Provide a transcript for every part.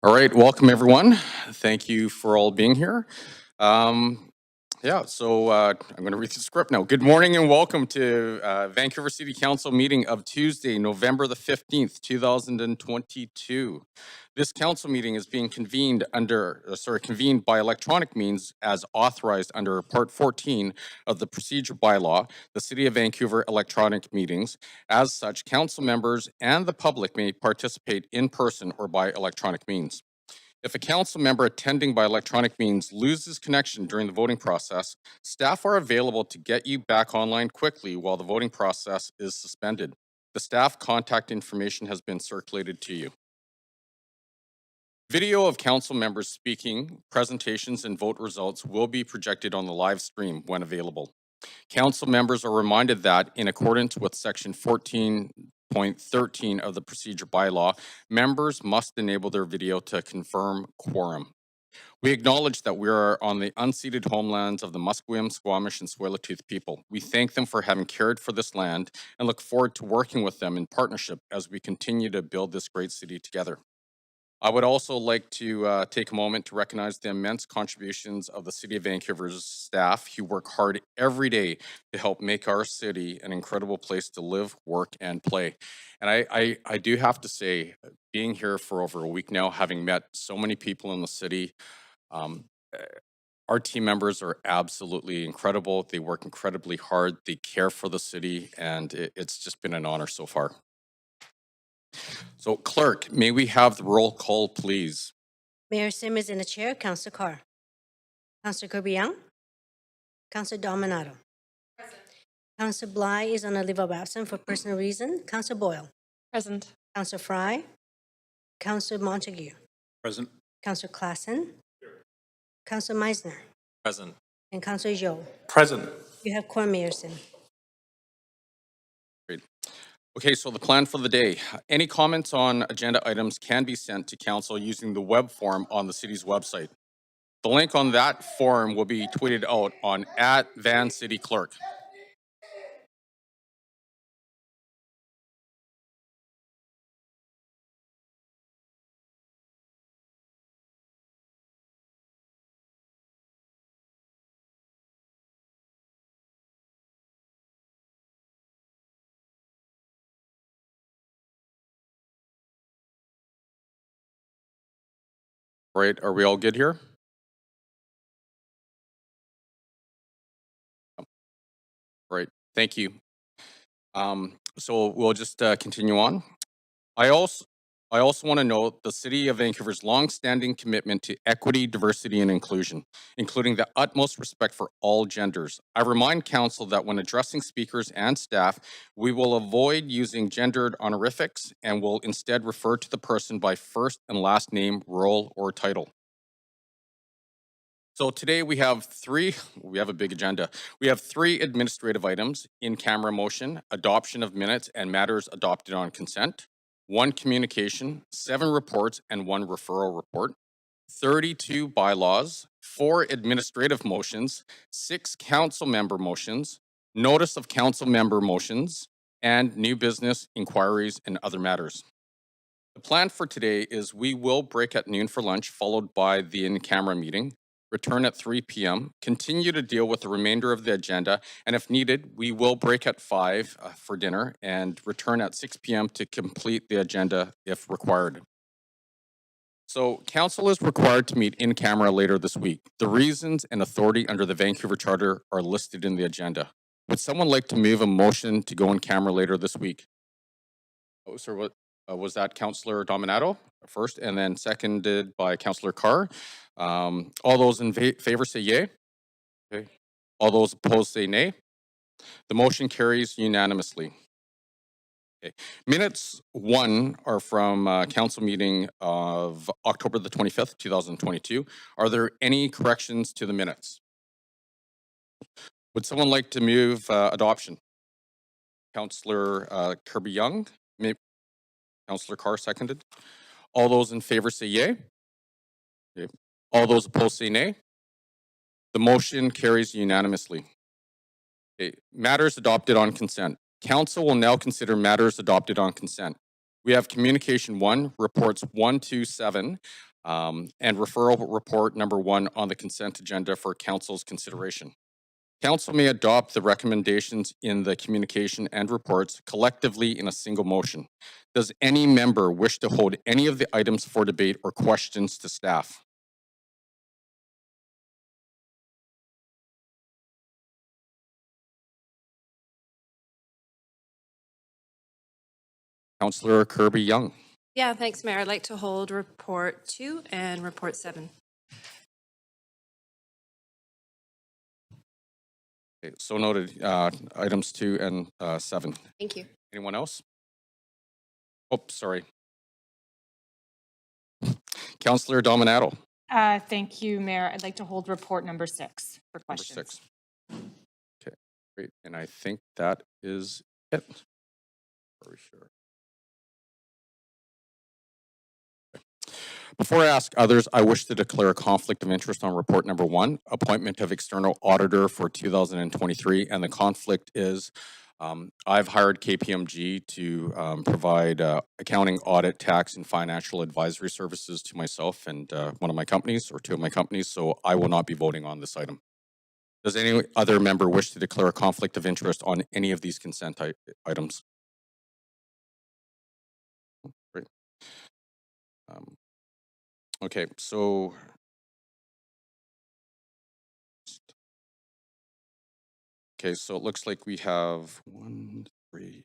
All right, welcome everyone. Thank you for all being here. I'm going to read the script now. Good morning and welcome to Vancouver City Council meeting of Tuesday, November the 15th, 2022. This council meeting is being convened by electronic means as authorized under Part 14 of the Procedure Bylaw, the City of Vancouver electronic meetings. As such, council members and the public may participate in person or by electronic means. If a council member attending by electronic means loses connection during the voting process, staff are available to get you back online quickly while the voting process is suspended. The staff contact information has been circulated to you. Video of council members speaking, presentations, and vote results will be projected on the live stream when available. Council members are reminded that, in accordance with Section 14.13 of the Procedure Bylaw, members must enable their video to confirm quorum. We acknowledge that we are on the unceded homelands of the Musqueam, Squamish, and Tsleil-Waututh people. We thank them for having cared for this land and look forward to working with them in partnership as we continue to build this great city together. I would also like to take a moment to recognize the immense contributions of the City of Vancouver's staff who work hard every day to help make our city an incredible place to live, work, and play. And I do have to say, being here for over a week now, having met so many people in the city, our team members are absolutely incredible. They work incredibly hard. They care for the city, and it's just been an honor so far. So, Clerk, may we have the roll call, please? Mayor Sim is in the chair. Councillor Carr. Councillor Kirby-Young. Councillor Dominato. Present. Councillor Bly is on a leave of absence for personal reason. Councillor Boyle. Present. Councillor Fry. Councillor Montague. Present. Councillor Klassen. Here. Councillor Meisner. Present. And Councillor Zhou. Present. You have quorum, Mayor Sim. Great. Okay, so the plan for the day. Any comments on agenda items can be sent to council using the web form on the city's website. The link on that form will be tweeted out on @VanCityClerk. Right, are we all good here? Right, thank you. So we'll just continue on. I also want to note the City of Vancouver's longstanding commitment to equity, diversity, and inclusion, including the utmost respect for all genders. I remind Council that when addressing speakers and staff, we will avoid using gendered honorifics and will instead refer to the person by first and last name, role, or title. So today we have a big agenda. We have 3 administrative items: in-camera motion, adoption of minutes, and matters adopted on consent. 1 communication, 7 reports, and 1 referral report. 32 bylaws, 4 administrative motions, 6 council member motions, notice of council member motions, and new business, inquiries, and other matters. The plan for today is we will break at noon for lunch, followed by the in-camera meeting, return at 3 p.m., continue to deal with the remainder of the agenda, and if needed, we will break at 5 for dinner and return at 6 p.m. to complete the agenda if required. So, council is required to meet in camera later this week. The reasons and authority under the Vancouver Charter are listed in the agenda. Would someone like to move a motion to go in camera later this week? Oh, sir, what was that? Councillor Dominato first, and then seconded by Councillor Carr. All those in favor say yay. Okay. All those opposed say nay. The motion carries unanimously. Okay. Minutes 1 are from council meeting of October the 25th, 2022. Are there any corrections to the minutes? Would someone like to move adoption? Councillor Kirby-Young, Councillor Carr seconded. All those in favor say yay. Okay. All those opposed say nay. The motion carries unanimously. Okay. Matters adopted on consent. Council will now consider matters adopted on consent. We have communication 1, reports 1 to 7, and referral report number 1 on the consent agenda for council's consideration. Council may adopt the recommendations in the communication and reports collectively in a single motion. Does any member wish to hold any of the items for debate or questions to staff? Councillor Kirby-Young. Yeah, thanks, Mayor. I'd like to hold report 2 and report 7. Okay, so noted. Items 2 and 7. Thank you. Anyone else? Oh, sorry. Councillor Dominato. Thank you, Mayor. I'd like to hold report number 6 for Number questions. 6. Okay, great. And I think that is it. For sure. Before I ask others, I wish to declare a conflict of interest on report number 1, appointment of external auditor for 2023. And the conflict is I've hired KPMG to provide accounting, audit, tax, and financial advisory services to myself and one of my companies or 2 of my companies. So I will not be voting on this item. Does any other member wish to declare a conflict of interest on any of these consent items? Great. Okay, so it looks like we have 1, 3.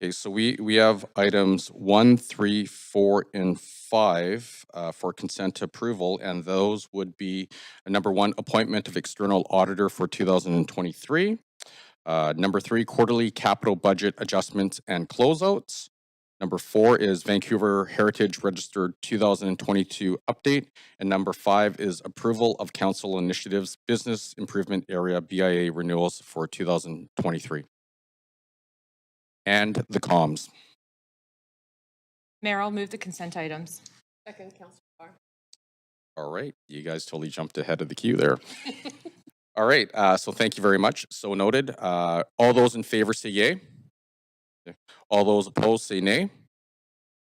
Okay, so we have items 1, 3, 4, and 5 for consent approval, and those would be number 1, appointment of external auditor for 2023. Number 3, quarterly capital budget adjustments and closeouts. Number 4 is Vancouver Heritage Register 2022 update. And number 5 is approval of council initiatives, business improvement area BIA renewals for 2023. And the comms. Mayor, I'll move the consent items. Second, Councillor Barr. All right, you guys totally jumped ahead of the queue there. All right, so thank you very much. So noted. All those in favor say yay. Okay. All those opposed say nay.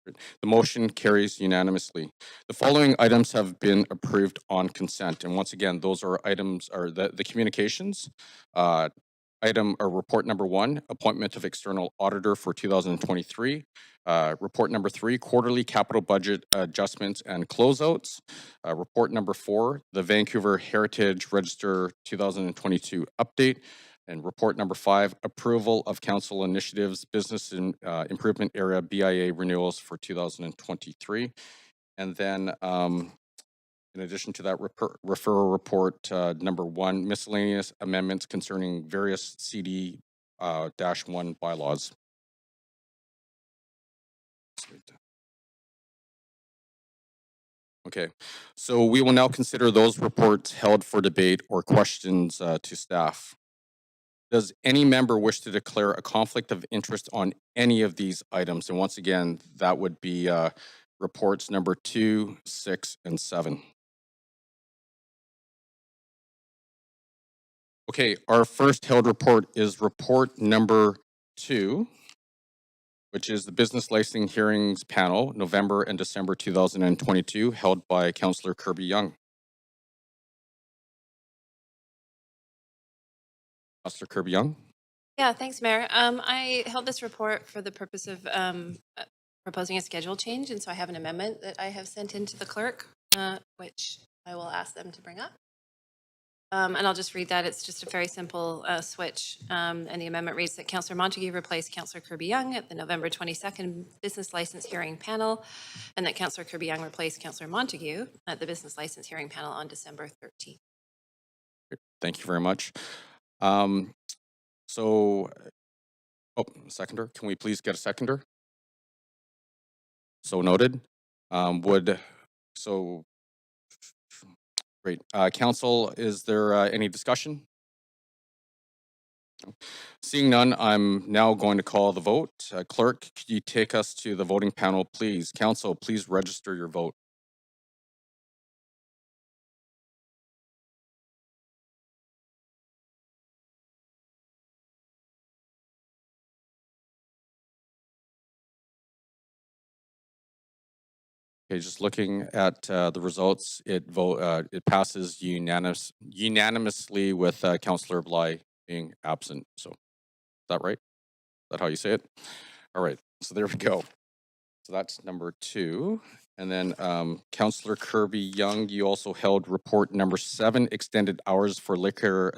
The motion carries unanimously. The following items have been approved on consent. And once again, those are items, or the communications. Item or report number 1, appointment of external auditor for 2023. Report number 3, quarterly capital budget adjustments and closeouts. Report number 4, the Vancouver Heritage Register 2022 update. And report number 5, approval of council initiatives, business improvement area BIA renewals for 2023. And then in addition to that, referral report number 1, miscellaneous amendments concerning various CD-1 bylaws. Okay, so we will now consider those reports held for debate or questions to staff. Does any member wish to declare a conflict of interest on any of these items? And once again, that would be reports number 2, 6, and 7. Okay, our first held report is report number 2, which is the Business Licensing Hearings Panel, November and December 2022, held by Councillor Kirby-Young. Councillor Kirby-Young. Yeah, thanks, Mayor. I held this report for the purpose of proposing a schedule change, and so I have an amendment that I have sent in to the clerk, which I will ask them to bring up. And I'll just read that. It's just a very simple switch. And the amendment reads that Councillor Montague replace Councillor Kirby-Young at the November 22nd Business License Hearing Panel, and that Councillor Kirby-Young replace Councillor Montague at the Business License Hearing Panel on December 13th. Thank you very much. Seconder, can we please get a seconder? So noted. Great. Council, is there any discussion? Seeing none, I'm now going to call the vote. Clerk, could you take us to the voting panel, please? Council, please register your vote. Okay, just looking at the results, it passes unanimously with Councillor Bly being absent. So, is that right? Is that how you say it? All right. So there we go. So that's number 2. And then Councillor Kirby Young, you also held report number 7, extended hours for liquor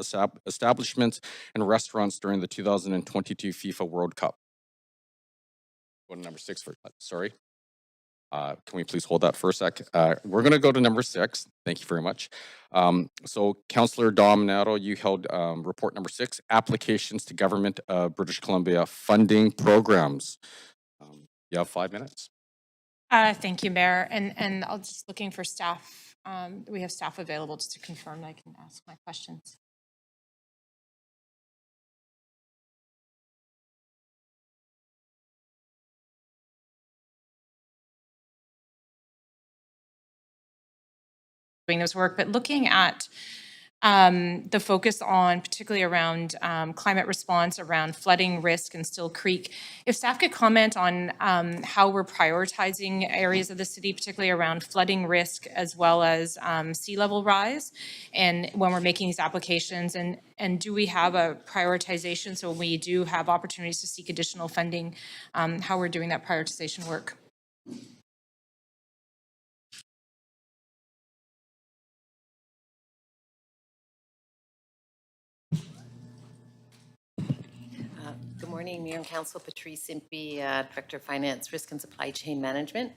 establishments and restaurants during the 2022 FIFA World Cup. Go to number 6 for sorry. Can we please hold that for a sec? We're going to go to number 6. Thank you very much. So, Councillor Dominato, you held report number 6, applications to Government of British Columbia funding programs. You have 5 minutes. Thank you, Mayor. And I'll just looking for staff. We have staff available just to confirm I can ask my questions. Doing this work, but looking at the focus on particularly around climate response, around flooding risk in Still Creek. If staff could comment on how we're prioritizing areas of the city, particularly around flooding risk as well as sea level rise, and when we're making these applications, and do we have a prioritization so when we do have opportunities to seek additional funding, how we're doing that prioritization work? Good morning, Mayor and Council. Patrice Impey, Director of Finance, Risk and Supply Chain Management.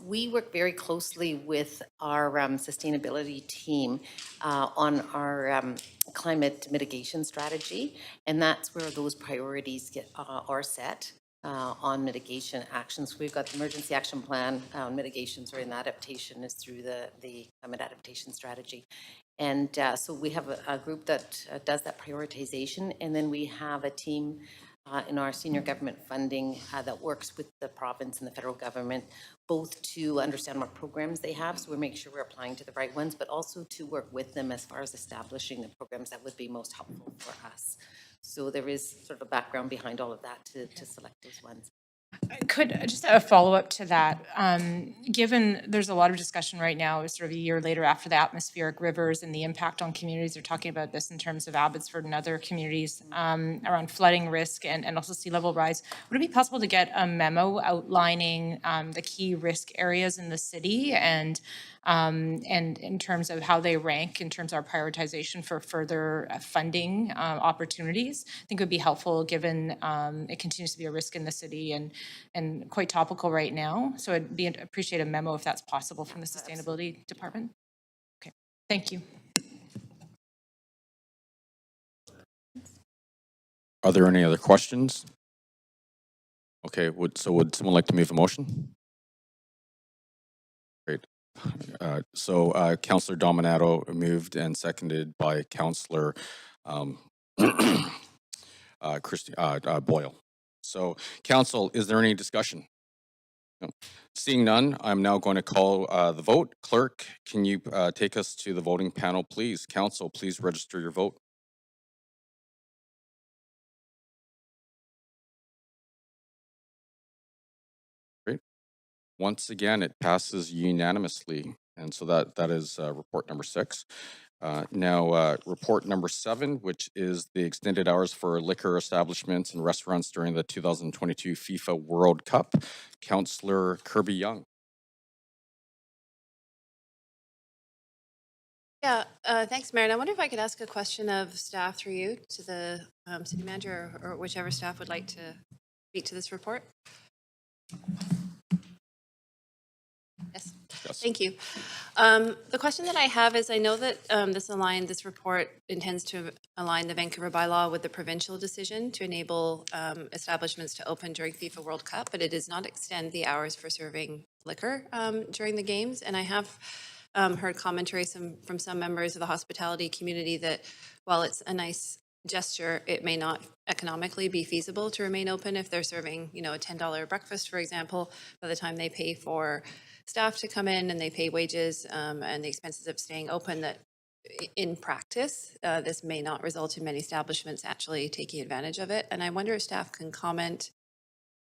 We work very closely with our sustainability team on our climate mitigation strategy, and that's where those priorities are set on mitigation actions. We've got the emergency action plan on mitigations, or in adaptation is through the climate adaptation strategy. And so we have a group that does that prioritization, and then we have a team in our senior government funding that works with the province and the federal government, both to understand what programs they have, so we make sure we're applying to the right ones, but also to work with them as far as establishing the programs that would be most helpful for us. So there is sort of a background behind all of that to select those ones. Could just a follow-up to that, given there's a lot of discussion right now, sort of a year later after the atmospheric rivers and the impact on communities, they're talking about this in terms of Abbotsford and other communities around flooding risk and also sea level rise. Would it be possible to get a memo outlining the key risk areas in the city and in terms of how they rank in terms of our prioritization for further funding opportunities? I think it would be helpful given it continues to be a risk in the city and quite topical right now. So I'd appreciate a memo if that's possible from the Sustainability Department. Okay, thank you. Are there any other questions? Okay, would someone like to move a motion? Great. Councillor Dominato moved and seconded by Councillor Boyle. So, Council, is there any discussion? No. Seeing none, I'm now going to call the vote. Clerk, can you take us to the voting panel, please? Council, please register your vote. Great. Once again, it passes unanimously. And so that is report number 6. Now, report number 7, which is the extended hours for liquor establishments and restaurants during the 2022 FIFA World Cup. Councillor Kirby Young. Yeah, thanks, Mayor. And I wonder if I could ask a question of staff through you to the city manager or whichever staff would like to speak to this report. Yes. Thank you. The question that I have is, I know that this report intends to align the Vancouver bylaw with the provincial decision to enable establishments to open during FIFA World Cup, but it does not extend the hours for serving liquor during the games. And I have heard commentary from some members of the hospitality community that while it's a nice gesture, it may not economically be feasible to remain open if they're serving, a $10 breakfast, for example, by the time they pay for staff to come in and they pay wages and the expenses of staying open, that in practice, this may not result in many establishments actually taking advantage of it. And I wonder if staff can comment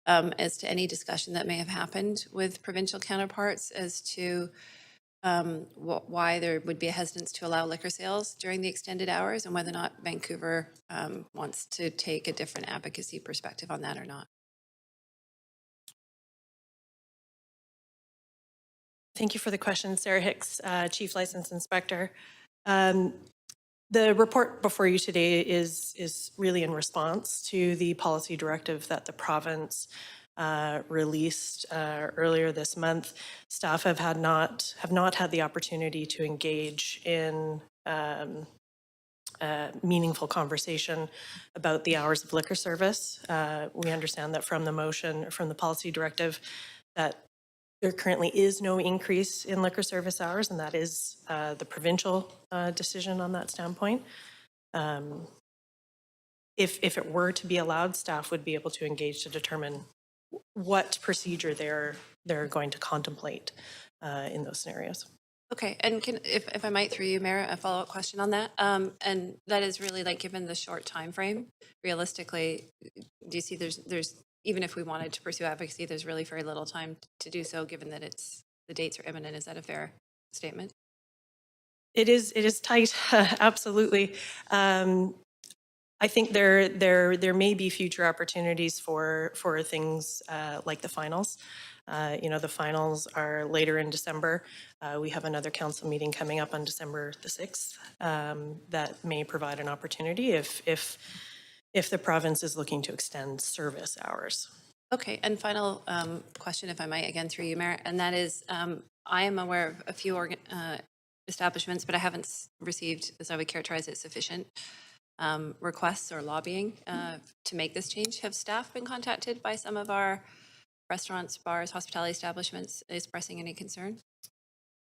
as to any discussion that may have happened with provincial counterparts as to why there would be a hesitance to allow liquor sales during the extended hours, and whether or not Vancouver wants to take a different advocacy perspective on that or not. Thank you for the question. Sarah Hicks, Chief License Inspector. The report before you today is really in response to the policy directive that the province released earlier this month. Staff have not had the opportunity to engage in meaningful conversation about the hours of liquor service. We understand that from the motion, from the policy directive, that there currently is no increase in liquor service hours, and that is the provincial decision on that standpoint. If it were to be allowed, staff would be able to engage to determine what procedure they're going to contemplate in those scenarios. Okay, and if I might, through you, Mayor, a follow-up question on that, and that is really like, given the short time frame, realistically, do you see there's even if we wanted to pursue advocacy, there's really very little time to do so, given that the dates are imminent? Is that a fair statement? It is tight, absolutely. I think there may be future opportunities for things like the finals. The finals are later in December. We have another council meeting coming up on December the 6th that may provide an opportunity if the province is looking to extend service hours. Okay, and final question, if I might, again through you, Mayor, and that is, I am aware of a few establishments, but I haven't received, as I would characterize it, sufficient requests or lobbying to make this change. Have staff been contacted by some of our restaurants, bars, hospitality establishments expressing any concern?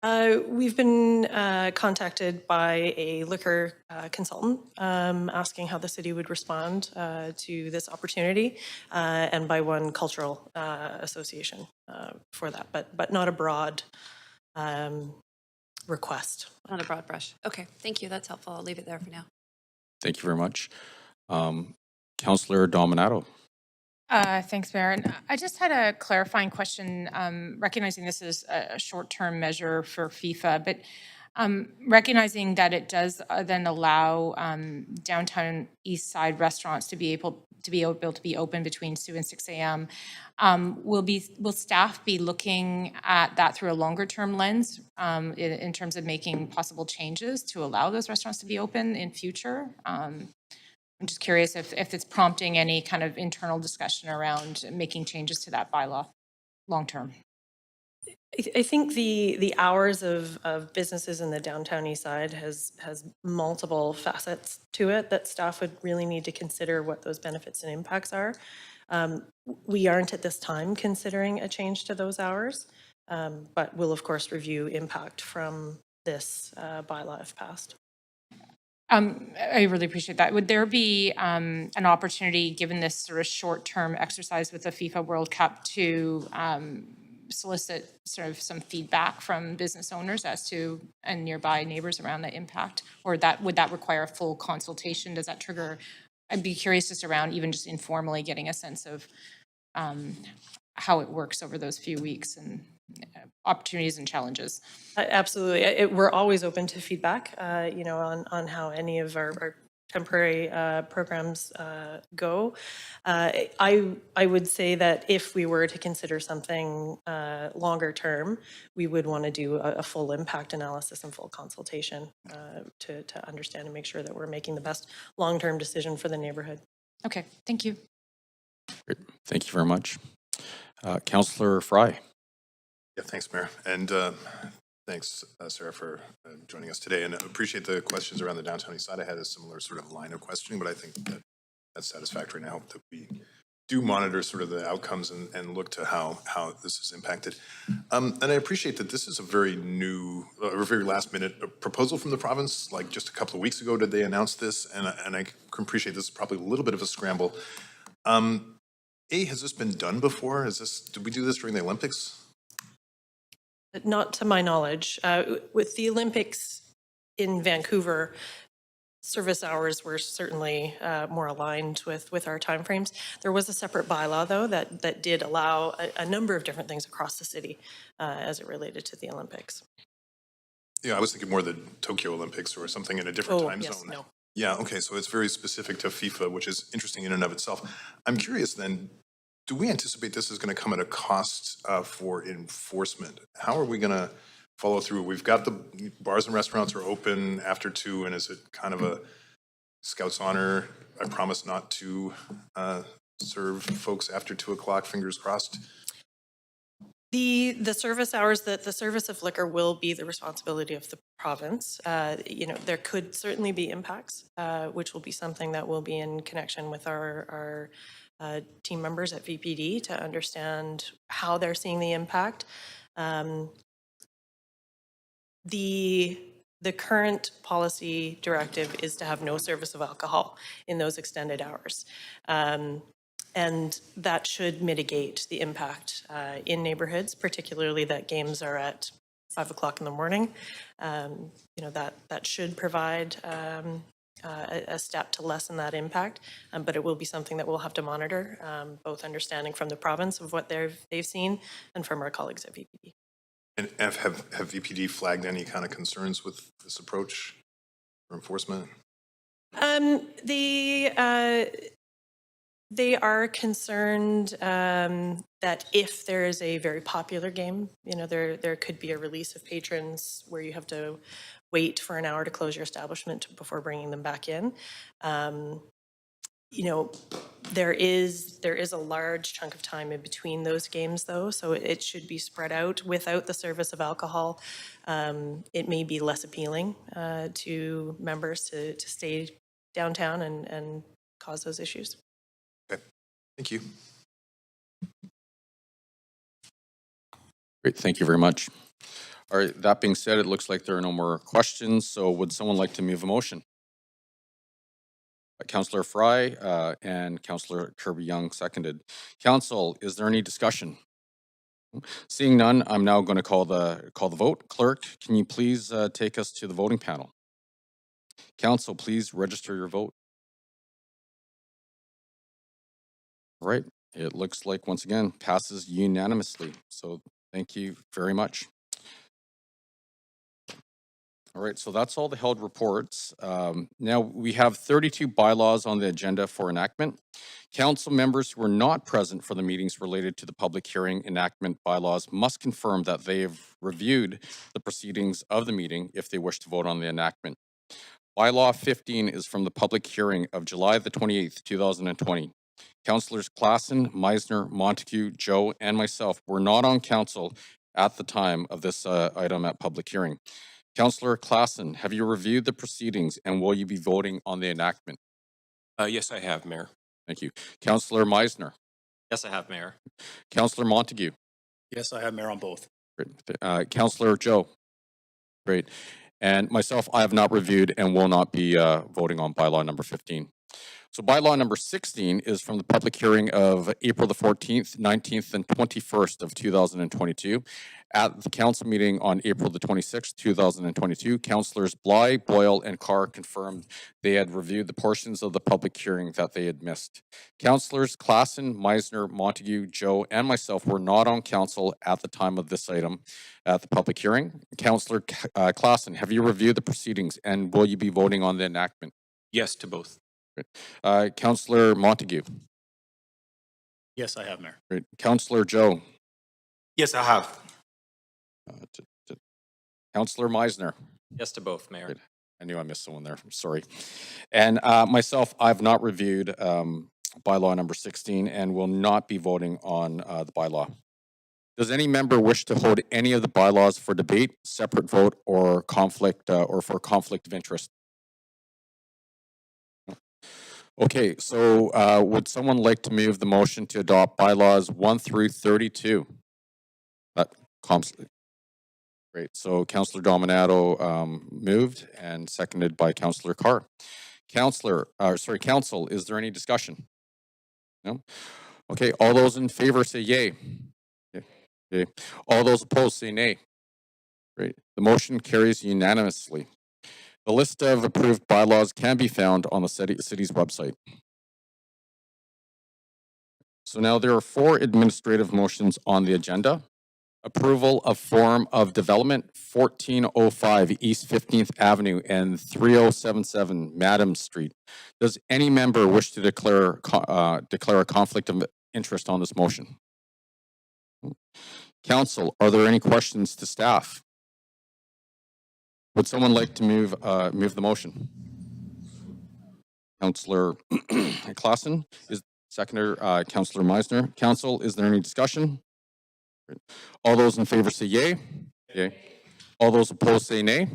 We've been contacted by a liquor consultant asking how the city would respond to this opportunity, and by one cultural association for that, but not a broad request. Not a broad brush. Okay, thank you. That's helpful. I'll leave it there for now. Thank you very much. Councillor Dominato. Thanks, Mayor. And I just had a clarifying question, recognizing this is a short-term measure for FIFA, but recognizing that it does then allow downtown East Side restaurants to be able to be open between 2 and 6 a.m. Will staff be looking at that through a longer-term lens in terms of making possible changes to allow those restaurants to be open in future? I'm just curious if it's prompting any kind of internal discussion around making changes to that bylaw long-term. I think the hours of businesses in the downtown east side has multiple facets to it that staff would really need to consider what those benefits and impacts are. We aren't at this time considering a change to those hours, but we'll of course review impact from this bylaw if passed. I really appreciate that. Would there be an opportunity, given this sort of short-term exercise with the FIFA World Cup, to solicit sort of some feedback from business owners as to, and nearby neighbors around the impact? Or would that require a full consultation? Does that trigger? I'd be curious just around even just informally getting a sense of how it works over those few weeks and opportunities and challenges. Absolutely. We're always open to feedback, on how any of our temporary programs go. I would say that if we were to consider something longer term, we would want to do a full impact analysis and full consultation to understand and make sure that we're making the best long-term decision for the neighborhood. Okay, thank you. Great. Thank you very much. Councillor Fry. Yeah, thanks, Mayor. And thanks, Sarah, for joining us today. And I appreciate the questions around the downtown east side. I had a similar sort of line of questioning, but I think that's satisfactory. And I hope that we do monitor sort of the outcomes and look to how this is impacted. And I appreciate that this is a very new, very last minute proposal from the province. Like just a couple of weeks ago, did they announce this? And I can appreciate this is probably a little bit of a scramble. Has this been done before? Did we do this during the Olympics? Not to my knowledge. With the Olympics in Vancouver, service hours were certainly more aligned with our timeframes. There was a separate bylaw, though, that did allow a number of different things across the city as it related to the Olympics. Yeah, I was thinking more the Tokyo Olympics or something in a different Oh, time yes, zone. no. Yeah, okay, so it's very specific to FIFA, which is interesting in and of itself. I'm curious then, do we anticipate this is going to come at a cost for enforcement? How are we going to follow through? We've got the bars and restaurants are open after 2, and is it kind of a Scout's honor? I promise not to serve folks after 2 o'clock, fingers crossed. The service hours, the service of liquor will be the responsibility of the province. There could certainly be impacts, which will be something that will be in connection with our team members at VPD to understand how they're seeing the impact. The current policy directive is to have no service of alcohol in those extended hours. And that should mitigate the impact in neighborhoods, particularly that games are at 5 o'clock in the morning. That should provide a step to lessen that impact, but it will be something that we'll have to monitor, both understanding from the province of what they've seen and from our colleagues at VPD. And have VPD flagged any kind of concerns with this approach for enforcement? They are concerned that if there is a very popular game, there could be a release of patrons where you have to wait for an hour to close your establishment before bringing them back in. There is a large chunk of time in between those games, though, so it should be spread out. Without the service of alcohol, it may be less appealing to members to stay downtown and cause those issues. Okay, thank you. Great, thank you very much. All right, that being said, it looks like there are no more questions, so would someone like to move a motion? Councillor Fry and Councillor Kirby-Young seconded. Council, is there any discussion? Seeing none, I'm now going to call the vote. Clerk, can you please take us to the voting panel? Council, please register your vote. All right, it looks like once again passes unanimously. So thank you very much. All right, so that's all the held reports. Now we have 32 bylaws on the agenda for enactment. Council members who were not present for the meetings related to the public hearing enactment bylaws must confirm that they have reviewed the proceedings of the meeting if they wish to vote on the enactment. Bylaw 15 is from the public hearing of July the 28th, 2020. Councillors Klassen, Meisner, Montague, Joe, and myself were not on council at the time of this item at public hearing. Councillor Klassen, have you reviewed the proceedings and will you be voting on the enactment? Yes, I have, Mayor. Thank you. Councillor Meisner. Yes, I have, Mayor. Councillor Montague. Yes, I have, Mayor, on both. Great. Councillor Joe. Great. And myself, I have not reviewed and will not be voting on bylaw number 15. So bylaw number 16 is from the public hearing of April the 14th, 19th, and 21st of 2022. At the council meeting on April the 26th, 2022, councillors Bly, Boyle, and Carr confirmed they had reviewed the portions of the public hearing that they had missed. Councillors Klassen, Meisner, Montague, Joe, and myself were not on council at the time of this item at the public hearing. Councillor Klassen, have you reviewed the proceedings and will you be voting on the enactment? Yes to both. Councillor Montague. Yes, I have, Mayor. Great. Councillor Joe. Yes, I have. Councillor Meisner. Yes to both, Mayor. Great. I knew I missed someone there. Sorry. And myself, I've not reviewed bylaw number 16 and will not be voting on the bylaw. Does any member wish to hold any of the bylaws for debate, separate vote, or conflict, or for conflict of interest? Okay, so would someone like to move the motion to adopt bylaws 1 through 32? Great, so Councillor Dominato moved and seconded by Councillor Carr. Council, is there any discussion? No? Okay, all those in favor say yay. Okay. All those opposed say nay. Great, the motion carries unanimously. The list of approved bylaws can be found on the city's website. So now there are 4 administrative motions on the agenda. Approval of form of development 1405 East 15th Avenue and 3077 Madam Street. Does any member wish to declare a conflict of interest on this motion? Council, are there any questions to staff? Would someone like to move the motion? Councillor Klassen is seconder. Councillor Meisner. Council, is there any discussion? All those in favor say yay. Yay. All those opposed say nay.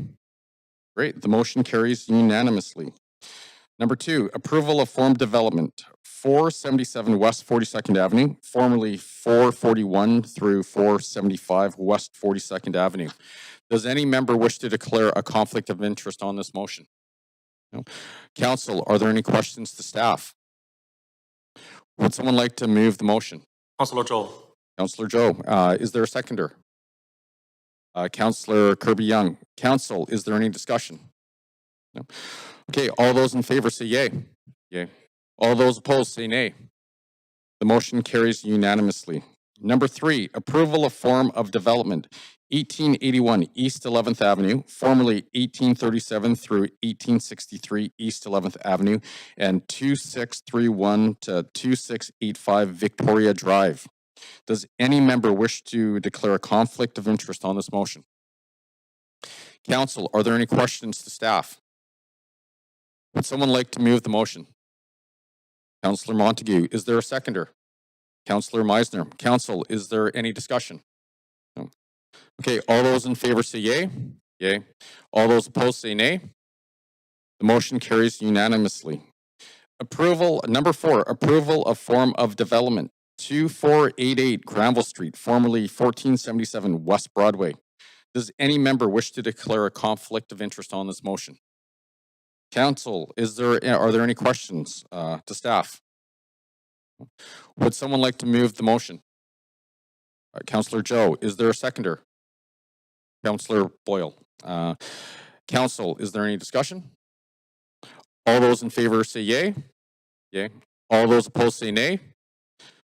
Great. The motion carries unanimously. Number 2, approval of form development 477 West 42nd Avenue, formerly 441 through 475 West 42nd Avenue. Does any member wish to declare a conflict of interest on this motion? No. Council, are there any questions to staff? Would someone like to move the motion? Councillor Zhou. Councillor Zhou, is there a seconder? Councillor Kirby-Young. Council, is there any discussion? No. Okay, all those in favor say yay. Yay. All those opposed say nay. The motion carries unanimously. Number 3, approval of form of development 1881 East 11th Avenue, formerly 1837 through 1863 East 11th Avenue, and 2631 to 2685 Victoria Drive. Does any member wish to declare a conflict of interest on this motion? Council, are there any questions to staff? Would someone like to move the motion? Councillor Montague, is there a seconder? Councillor Meisner. Council, is there any discussion? No. Okay, all those in favor say yay. Yay. All those opposed say nay. The motion carries unanimously. Number 4, approval of form of development 2488 Granville Street, formerly 1477 West Broadway. Does any member wish to declare a conflict of interest on this motion? Council, are there any questions to staff? Would someone like to move the motion? Councillor Zhou, is there a seconder? Councillor Boyle. Council, is there any discussion? All those in favor say yay. Yay. All those opposed say nay.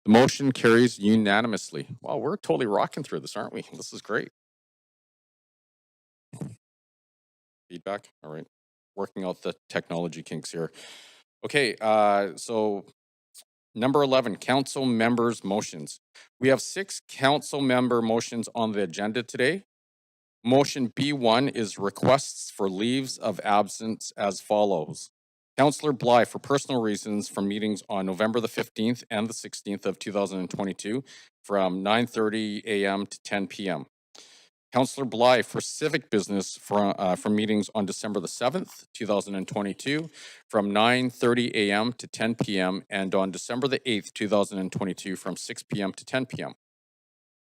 The motion carries unanimously. Wow, we're totally rocking through this, aren't we? This is great. Feedback? All right. Working out the technology kinks here. Okay, so number 11, council members' motions. We have 6 council member motions on the agenda today. Motion B1 is requests for leaves of absence as follows. Councillor Bly for personal reasons from meetings on November the 15th and the 16th of 2022 from 9:30 a.m. to 10 p.m. Councillor Bly for civic business from meetings on December the 7th, 2022 from 9:30 a.m. to 10 p.m. and on December the 8th, 2022 from 6 p.m. to 10 p.m.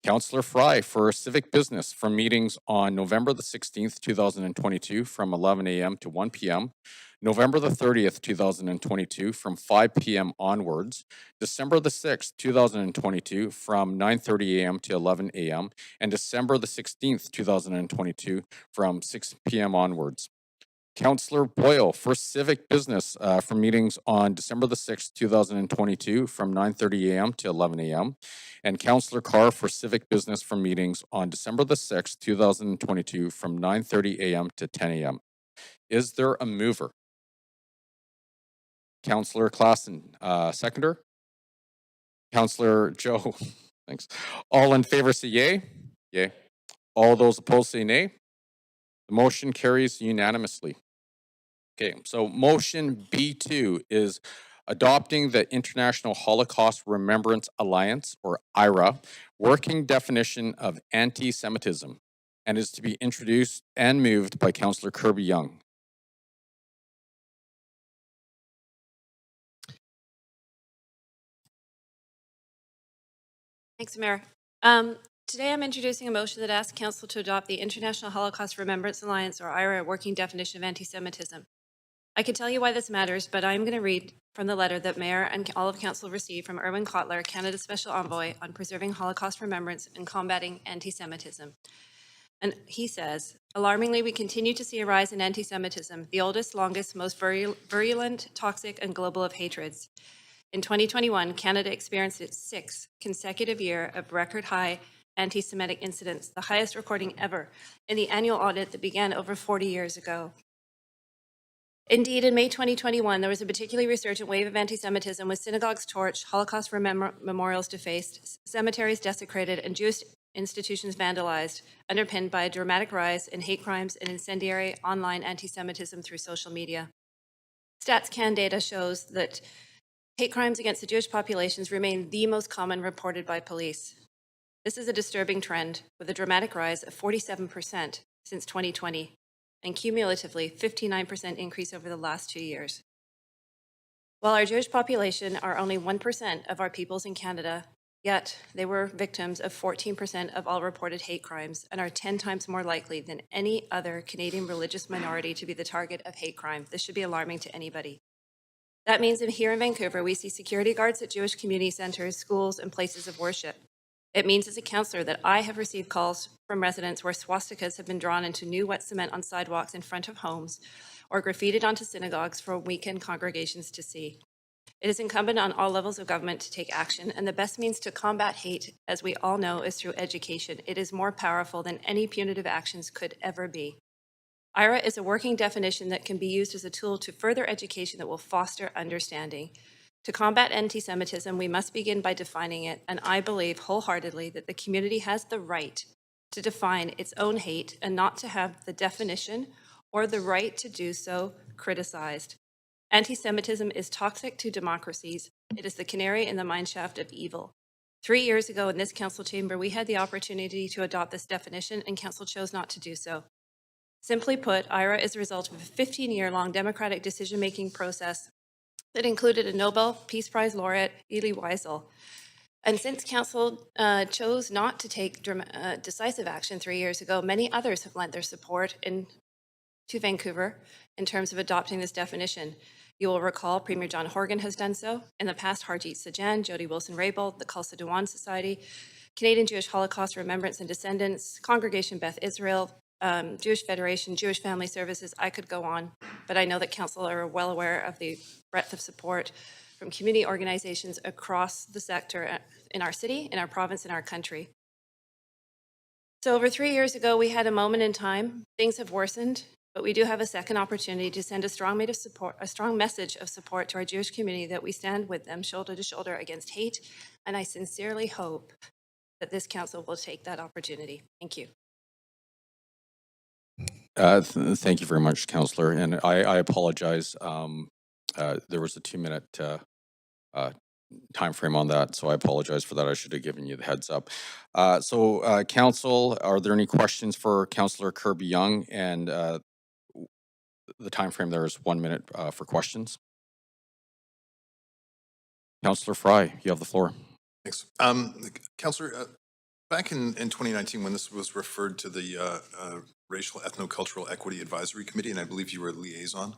Councillor Fry for civic business from meetings on November the 16th, 2022 from 11 a.m. to 1 p.m., November the 30th, 2022 from 5 p.m. onwards, December the 6th, 2022 from 9:30 a.m. to 11 a.m., and December the 16th, 2022 from 6 p.m. onwards. Councillor Boyle for civic business from meetings on December the 6th, 2022 from 9:30 a.m. to 11 a.m. And Councillor Carr for civic business from meetings on December the 6th, 2022 from 9:30 a.m. to 10 a.m. Is there a mover? Councillor Klassen, seconder? Councillor Joe, thanks. All in favor say yay. Yay. All those opposed say nay. The motion carries unanimously. Okay, so motion B2 is adopting the International Holocaust Remembrance Alliance, or IRA, working definition of anti-Semitism, and is to be introduced and moved by Councillor Kirby-Young. Thanks, Mayor. Today I'm introducing a motion that asks Council to adopt the International Holocaust Remembrance Alliance, or IRA, working definition of anti-Semitism. I can tell you why this matters, but I'm going to read from the letter that Mayor and all of Council received from Erwin Kotler, Canada's Special Envoy on preserving Holocaust remembrance and combating anti-Semitism. And he says, alarmingly, we continue to see a rise in anti-Semitism, the oldest, longest, most virulent, toxic, and global of hatreds. In 2021, Canada experienced its sixth consecutive year of record high anti-Semitic incidents, the highest recording ever in the annual audit that began over 40 years ago. Indeed, in May 2021, there was a particularly resurgent wave of anti-Semitism with synagogues torched, Holocaust memorials defaced, cemeteries desecrated, and Jewish institutions vandalized, underpinned by a dramatic rise in hate crimes and incendiary online anti-Semitism through social media. StatsCan data shows that hate crimes against the Jewish populations remain the most common reported by police. This is a disturbing trend, with a dramatic rise of 47% since 2020, and cumulatively 59% increase over the last 2 years. While our Jewish population are only 1% of our peoples in Canada, yet they were victims of 14% of all reported hate crimes and are 10 times more likely than any other Canadian religious minority to be the target of hate crime. This should be alarming to anybody. That means that here in Vancouver, we see security guards at Jewish community centers, schools, and places of worship. It means as a councillor that I have received calls from residents where swastikas have been drawn into new wet cement on sidewalks in front of homes or graffitied onto synagogues for weekend congregations to see. It is incumbent on all levels of government to take action, and the best means to combat hate, as we all know, is through education. It is more powerful than any punitive actions could ever be. IRA is a working definition that can be used as a tool to further education that will foster understanding. To combat anti-Semitism, we must begin by defining it, and I believe wholeheartedly that the community has the right to define its own hate and not to have the definition or the right to do so criticized. Anti-Semitism is toxic to democracies. It is the canary in the mineshaft of evil. 3 years ago in this council chamber, we had the opportunity to adopt this definition, and council chose not to do so. Simply put, IRA is a result of a 15-year-long democratic decision-making process that included a Nobel Peace Prize laureate, Elie Wiesel. And since council chose not to take decisive action 3 years ago, many others have lent their support to Vancouver in terms of adopting this definition. You will recall Premier John Horgan has done so. In the past, Harjit Sajjan, Jody Wilson-Raybould, the Khalsa Diwan Society, Canadian Jewish Holocaust Remembrance and Descendants, Congregation Beth Israel, Jewish Federation, Jewish Family Services, I could go on, but I know that council are well aware of the breadth of support from community organizations across the sector in our city, in our province, in our country. So over 3 years ago, we had a moment in time. Things have worsened, but we do have a second opportunity to send a strong message of support to our Jewish community that we stand with them shoulder to shoulder against hate, and I sincerely hope that this council will take that opportunity. Thank you. Thank you very much, Councillor. And I apologize. There was a 2-minute time frame on that, so I apologize for that. I should have given you the heads up. Council, are there any questions for Councillor Kirby-Yung? And the time frame there is 1 minute for questions. Councillor Fry, you have the floor. Thanks. Councillor, back in 2019, when this was referred to the Racial Ethnocultural Equity Advisory Committee, and I believe you were a liaison,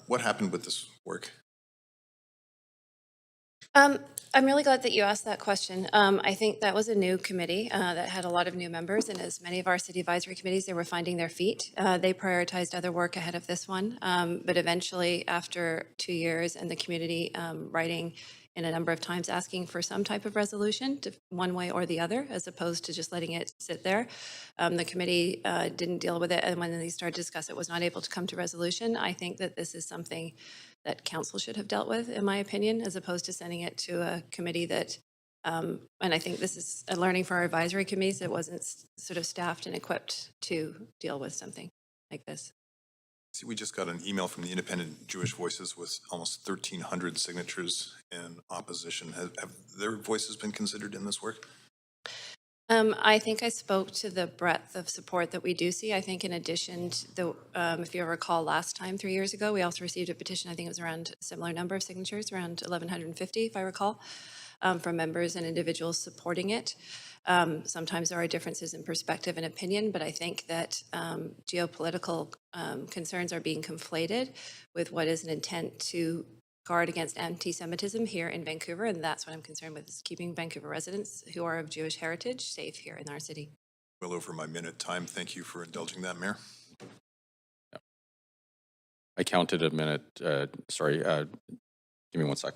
what happened with this work? I'm really glad that you asked that question. I think that was a new committee that had a lot of new members, and as many of our city advisory committees, they were finding their feet. They prioritized other work ahead of this one, but eventually, after 2 years, and the community writing in a number of times asking for some type of resolution, one way or the other, as opposed to just letting it sit there, the committee didn't deal with it, and when they started to discuss it, was not able to come to resolution. I think that this is something that council should have dealt with, in my opinion, as opposed to sending it to a committee that, and I think this is a learning for our advisory committees, that wasn't sort of staffed and equipped to deal with something like this. See, we just got an email from the Independent Jewish Voices with almost 1,300 signatures in opposition. Have their voices been considered in this work? I think I spoke to the breadth of support that we do see. I think in addition to the, if you recall last time, 3 years ago, we also received a petition, I think it was around a similar number of signatures, around 1,150, if I recall, from members and individuals supporting it. Sometimes there are differences in perspective and opinion, but I think that geopolitical concerns are being conflated with what is an intent to guard against anti-Semitism here in Vancouver, and that's what I'm concerned with, is keeping Vancouver residents who are of Jewish heritage safe here in our city. well over my minute time. Thank you for indulging that, Mayor. I counted a minute. Sorry, give me 1 sec.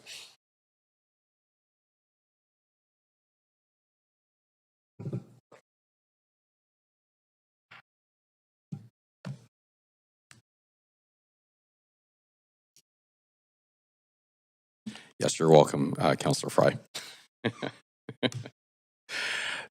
Yes, you're welcome, Councillor Fry.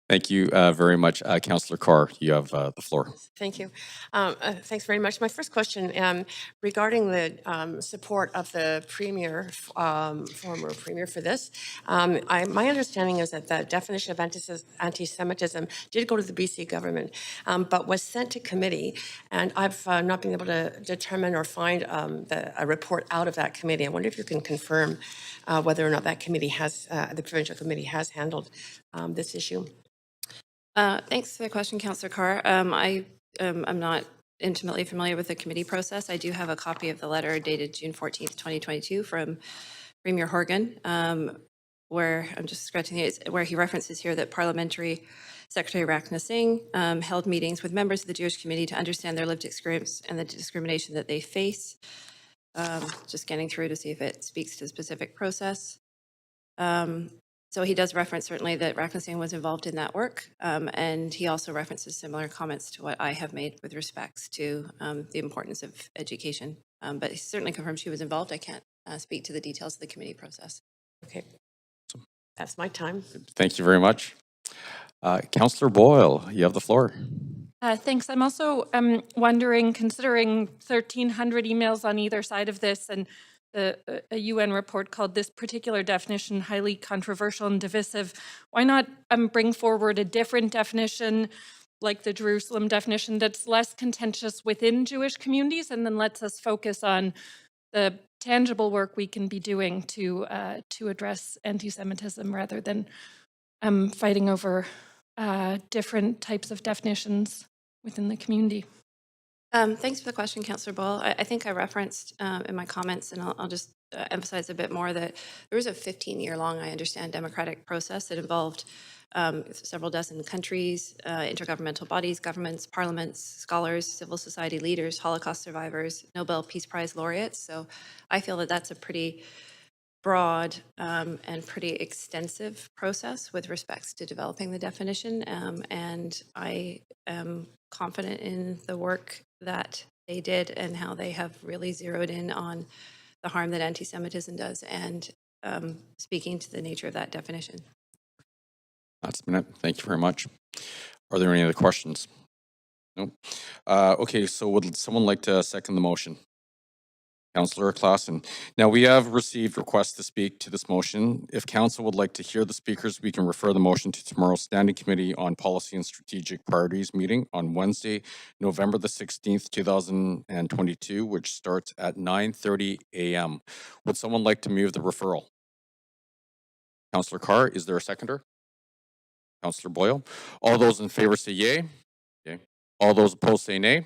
Thank you very much. Councillor Carr, you have the floor. Thank you. Thanks very much. My first question regarding the support of the Premier, former Premier for this. My understanding is that the definition of anti-Semitism did go to the BC government, but was sent to committee, and I've not been able to determine or find a report out of that committee. I wonder if you can confirm whether or not that committee has, the provincial committee has handled this issue. Thanks for the question, Councillor Carr. I'm not intimately familiar with the committee process. I do have a copy of the letter dated June 14th, 2022 from Premier Horgan, where I'm just scratching the, where he references here that Parliamentary Secretary Rakna Singh held meetings with members of the Jewish committee to understand their lived experience and the discrimination that they face. Just getting through to see if it speaks to the specific process. So he does reference certainly that Rakna Singh was involved in that work, and he also references similar comments to what I have made with respects to the importance of education. But he certainly confirmed she was involved. I can't speak to the details of the committee process. Okay. That's my time. Thank you very much. Councillor Boyle, you have the floor. Thanks. I'm also wondering, considering 1,300 emails on either side of this and a UN report called this particular definition highly controversial and divisive, why not bring forward a different definition like the Jerusalem definition that's less contentious within Jewish communities, and then lets us focus on the tangible work we can be doing to address anti-Semitism rather than fighting over different types of definitions within the community. Thanks for the question, Councillor Boyle. I think I referenced in my comments, and I'll just emphasize a bit more that there was a 15-year-long, I understand, democratic process that involved several dozen countries, intergovernmental bodies, governments, parliaments, scholars, civil society leaders, Holocaust survivors, Nobel Peace Prize laureates. So I feel that that's a pretty broad and pretty extensive process with respects to developing the definition. And I am confident in the work that they did and how they have really zeroed in on the harm that anti-Semitism does and speaking to the nature of that definition. That's a minute. Thank you very much. Are there any other questions? No. Okay, so would someone like to second the motion? Councillor Claassen. Now, we have received requests to speak to this motion. If council would like to hear the speakers, we can refer the motion to tomorrow's Standing Committee on Policy and Strategic Priorities meeting on Wednesday, November the 16th, 2022, which starts at 9:30 a.m. Would someone like to move the referral? Councillor Carr, is there a seconder? Councillor Boyle. All those in favor say yay. Okay. All those opposed say nay.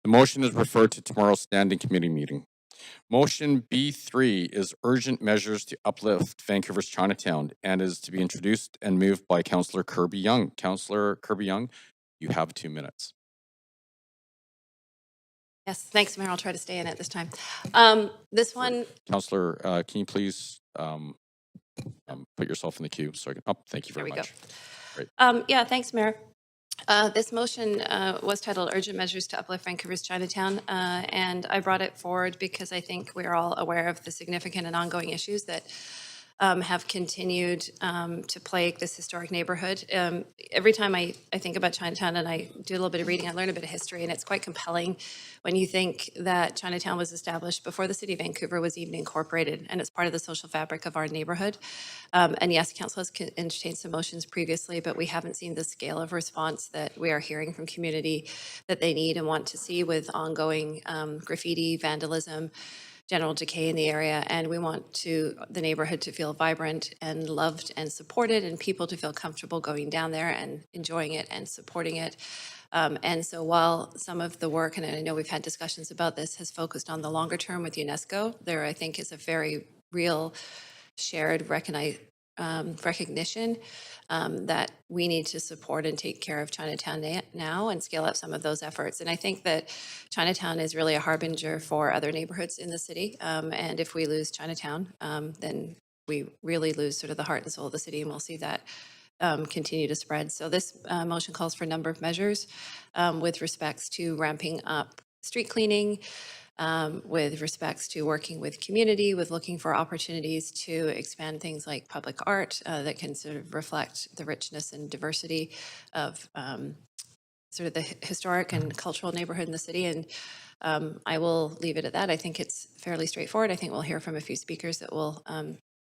The motion is referred to tomorrow's Standing Committee meeting. Motion B3 is urgent measures to uplift Vancouver's Chinatown and is to be introduced and moved by Councillor Kirby-Yung. Councillor Kirby-Yung, you have 2 minutes. Yes, thanks, Mayor. I'll try to stay in it this time. This one. Councillor, can you please put yourself in the queue so I can, thank you very much. Great. Yeah, thanks, Mayor. This motion was titled Urgent Measures to Uplift Vancouver's Chinatown, and I brought it forward because I think we're all aware of the significant and ongoing issues that have continued to plague this historic neighborhood. Every time I think about Chinatown and I do a little bit of reading, I learn a bit of history, and it's quite compelling when you think that Chinatown was established before the city of Vancouver was even incorporated, and it's part of the social fabric of our neighborhood. And yes, council has entertained some motions previously, but we haven't seen the scale of response that we are hearing from community that they need and want to see with ongoing graffiti, vandalism, general decay in the area, and we want the neighborhood to feel vibrant and loved and supported, and people to feel comfortable going down there and enjoying it and supporting it. And so while some of the work, and I know we've had discussions about this, has focused on the longer term with UNESCO, there I think is a very real shared recognition that we need to support and take care of Chinatown now and scale up some of those efforts. And I think that Chinatown is really a harbinger for other neighborhoods in the city. And if we lose Chinatown, then we really lose sort of the heart and soul of the city, and we'll see that continue to spread. So this motion calls for a number of measures with respects to ramping up street cleaning, with respects to working with community, with looking for opportunities to expand things like public art that can sort of reflect the richness and diversity of sort of the historic and cultural neighborhood in the city. And I will leave it at that. I think it's fairly straightforward. I think we'll hear from a few speakers that will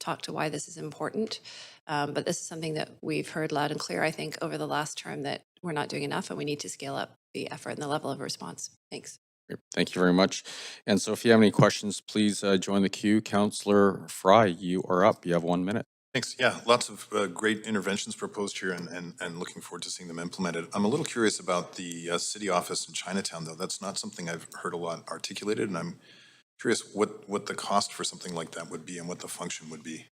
talk to why this is important. But this is something that we've heard loud and clear, I think, over the last term, that we're not doing enough and we need to scale up the effort and the level of response. Thanks. Great. Thank you very much. And so if you have any questions, please join the queue. Councillor Fry, you are up. You have 1 minute. Thanks. Yeah, lots of great interventions proposed here and looking forward to seeing them implemented. I'm a little curious about the city office in Chinatown, though. That's not something I've heard a lot articulated, and I'm curious what the cost for something like that would be and what the function would be.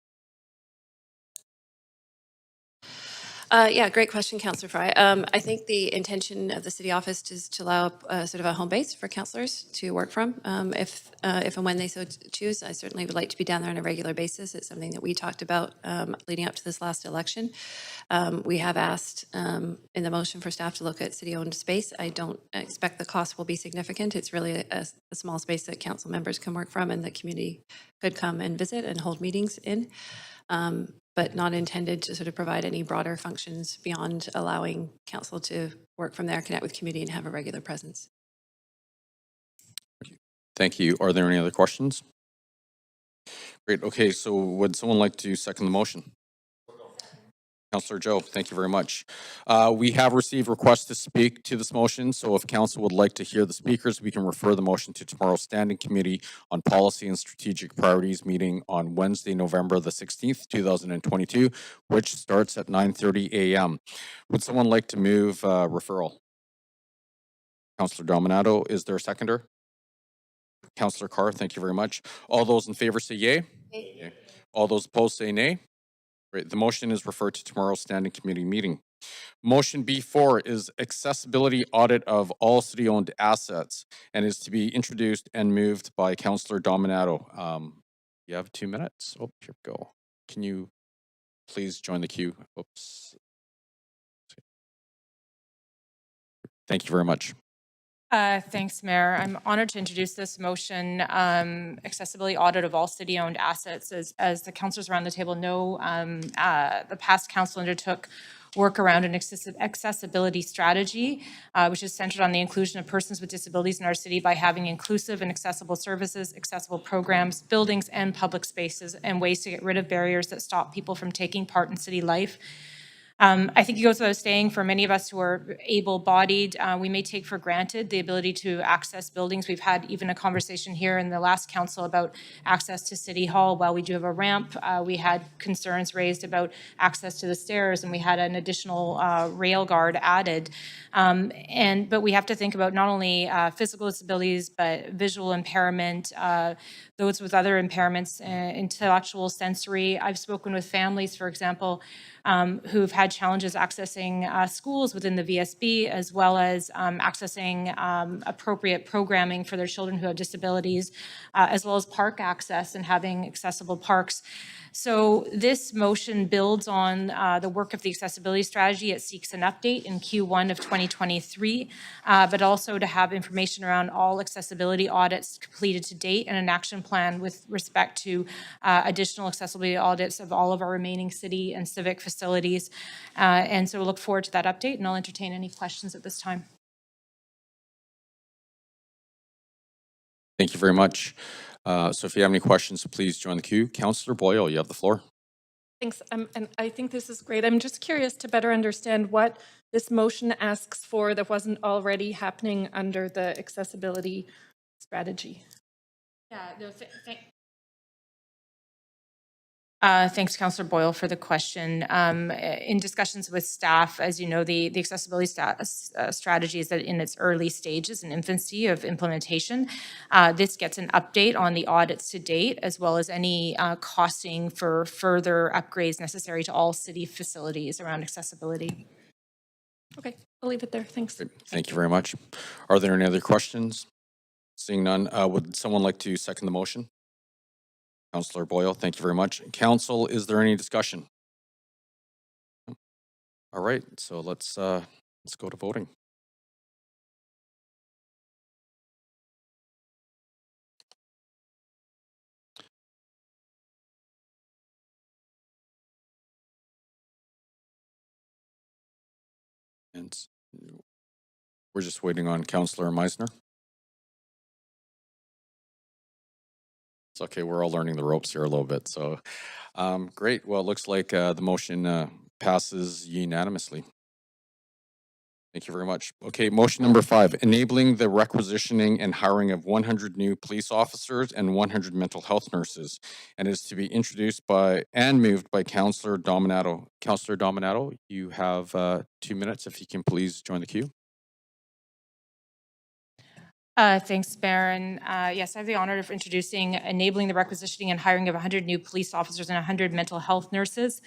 Yeah, great question, Councillor Fry. I think the intention of the city office is to allow sort of a home base for councillors to work from if and when they so choose. I certainly would like to be down there on a regular basis. It's something that we talked about leading up to this last election. We have asked in the motion for staff to look at city-owned space. I don't expect the cost will be significant. It's really a small space that council members can work from and the community could come and visit and hold meetings in. But not intended to sort of provide any broader functions beyond allowing council to work from there, connect with community, and have a regular presence. Thank you. Are there any other questions? Great. Okay, so would someone like to second the motion? Councillor Joe, thank you very much. We have received requests to speak to this motion, so if council would like to hear the speakers, we can refer the motion to tomorrow's Standing Committee on Policy and Strategic Priorities meeting on Wednesday, November the 16th, 2022, which starts at 9:30 a.m. Would someone like to move referral? Councillor Dominato, is there a seconder? Councillor Carr, thank you very much. All those in favor say yay. Yay. All those opposed say nay. Great. The motion is referred to tomorrow's Standing Committee meeting. Motion B4 is accessibility audit of all city-owned assets and is to be introduced and moved by Councillor Dominato. You have 2 minutes. Oh, here we go. Can you please join the queue? Oops. Thank you very much. Thanks, Mayor. I'm honored to introduce this motion, accessibility audit of all city-owned assets. As the councillors around the table know, the past council undertook work around an accessibility strategy, which is centered on the inclusion of persons with disabilities in our city by having inclusive and accessible services, accessible programs, buildings, and public spaces, and ways to get rid of barriers that stop people from taking part in city life. I think it goes without saying, for many of us who are able-bodied, we may take for granted the ability to access buildings. We've had even a conversation here in the last council about access to City Hall. While we do have a ramp, we had concerns raised about access to the stairs, and we had an additional rail guard added. But we have to think about not only physical disabilities, but visual impairment, those with other impairments, intellectual, sensory. I've spoken with families, for example, who've had challenges accessing schools within the VSB, as well as accessing appropriate programming for their children who have disabilities, as well as park access and having accessible parks. So this motion builds on the work of the accessibility strategy. It seeks an update in Q1 of 2023, but also to have information around all accessibility audits completed to date and an action plan with respect to additional accessibility audits of all of our remaining city and civic facilities. And so we'll look forward to that update, and I'll entertain any questions at this time. Thank you very much. So if you have any questions, please join the queue. Councillor Boyle, you have the floor. Thanks. And I think this is great. I'm just curious to better understand what this motion asks for that wasn't already happening under the accessibility strategy. Yeah, no, Thanks, Councillor Boyle, for the question. In discussions with staff, as you know, the accessibility strategy is in its early stages and infancy of implementation. This gets an update on the audits to date, as well as any costing for further upgrades necessary to all city facilities around accessibility. Okay, I'll leave it there. Thanks. Great. Thank you very much. Are there any other questions? Seeing none, would someone like to second the motion? Councillor Boyle, thank you very much. Council, is there any discussion? All right, so let's go to voting. And we're just waiting on Councillor Meisner. It's okay, we're all learning the ropes here a little bit. So great. Well, it looks like the motion passes unanimously. Thank you very much. Okay, motion number 5, enabling the requisitioning and hiring of 100 new police officers and 100 mental health nurses, and is to be introduced by and moved by Councillor Dominato. Councillor Dominato, you have 2 minutes if you can please join the queue. Thanks, Mayor. And yes, I have the honor of introducing enabling the requisitioning and hiring of 100 new police officers and 100 mental health nurses.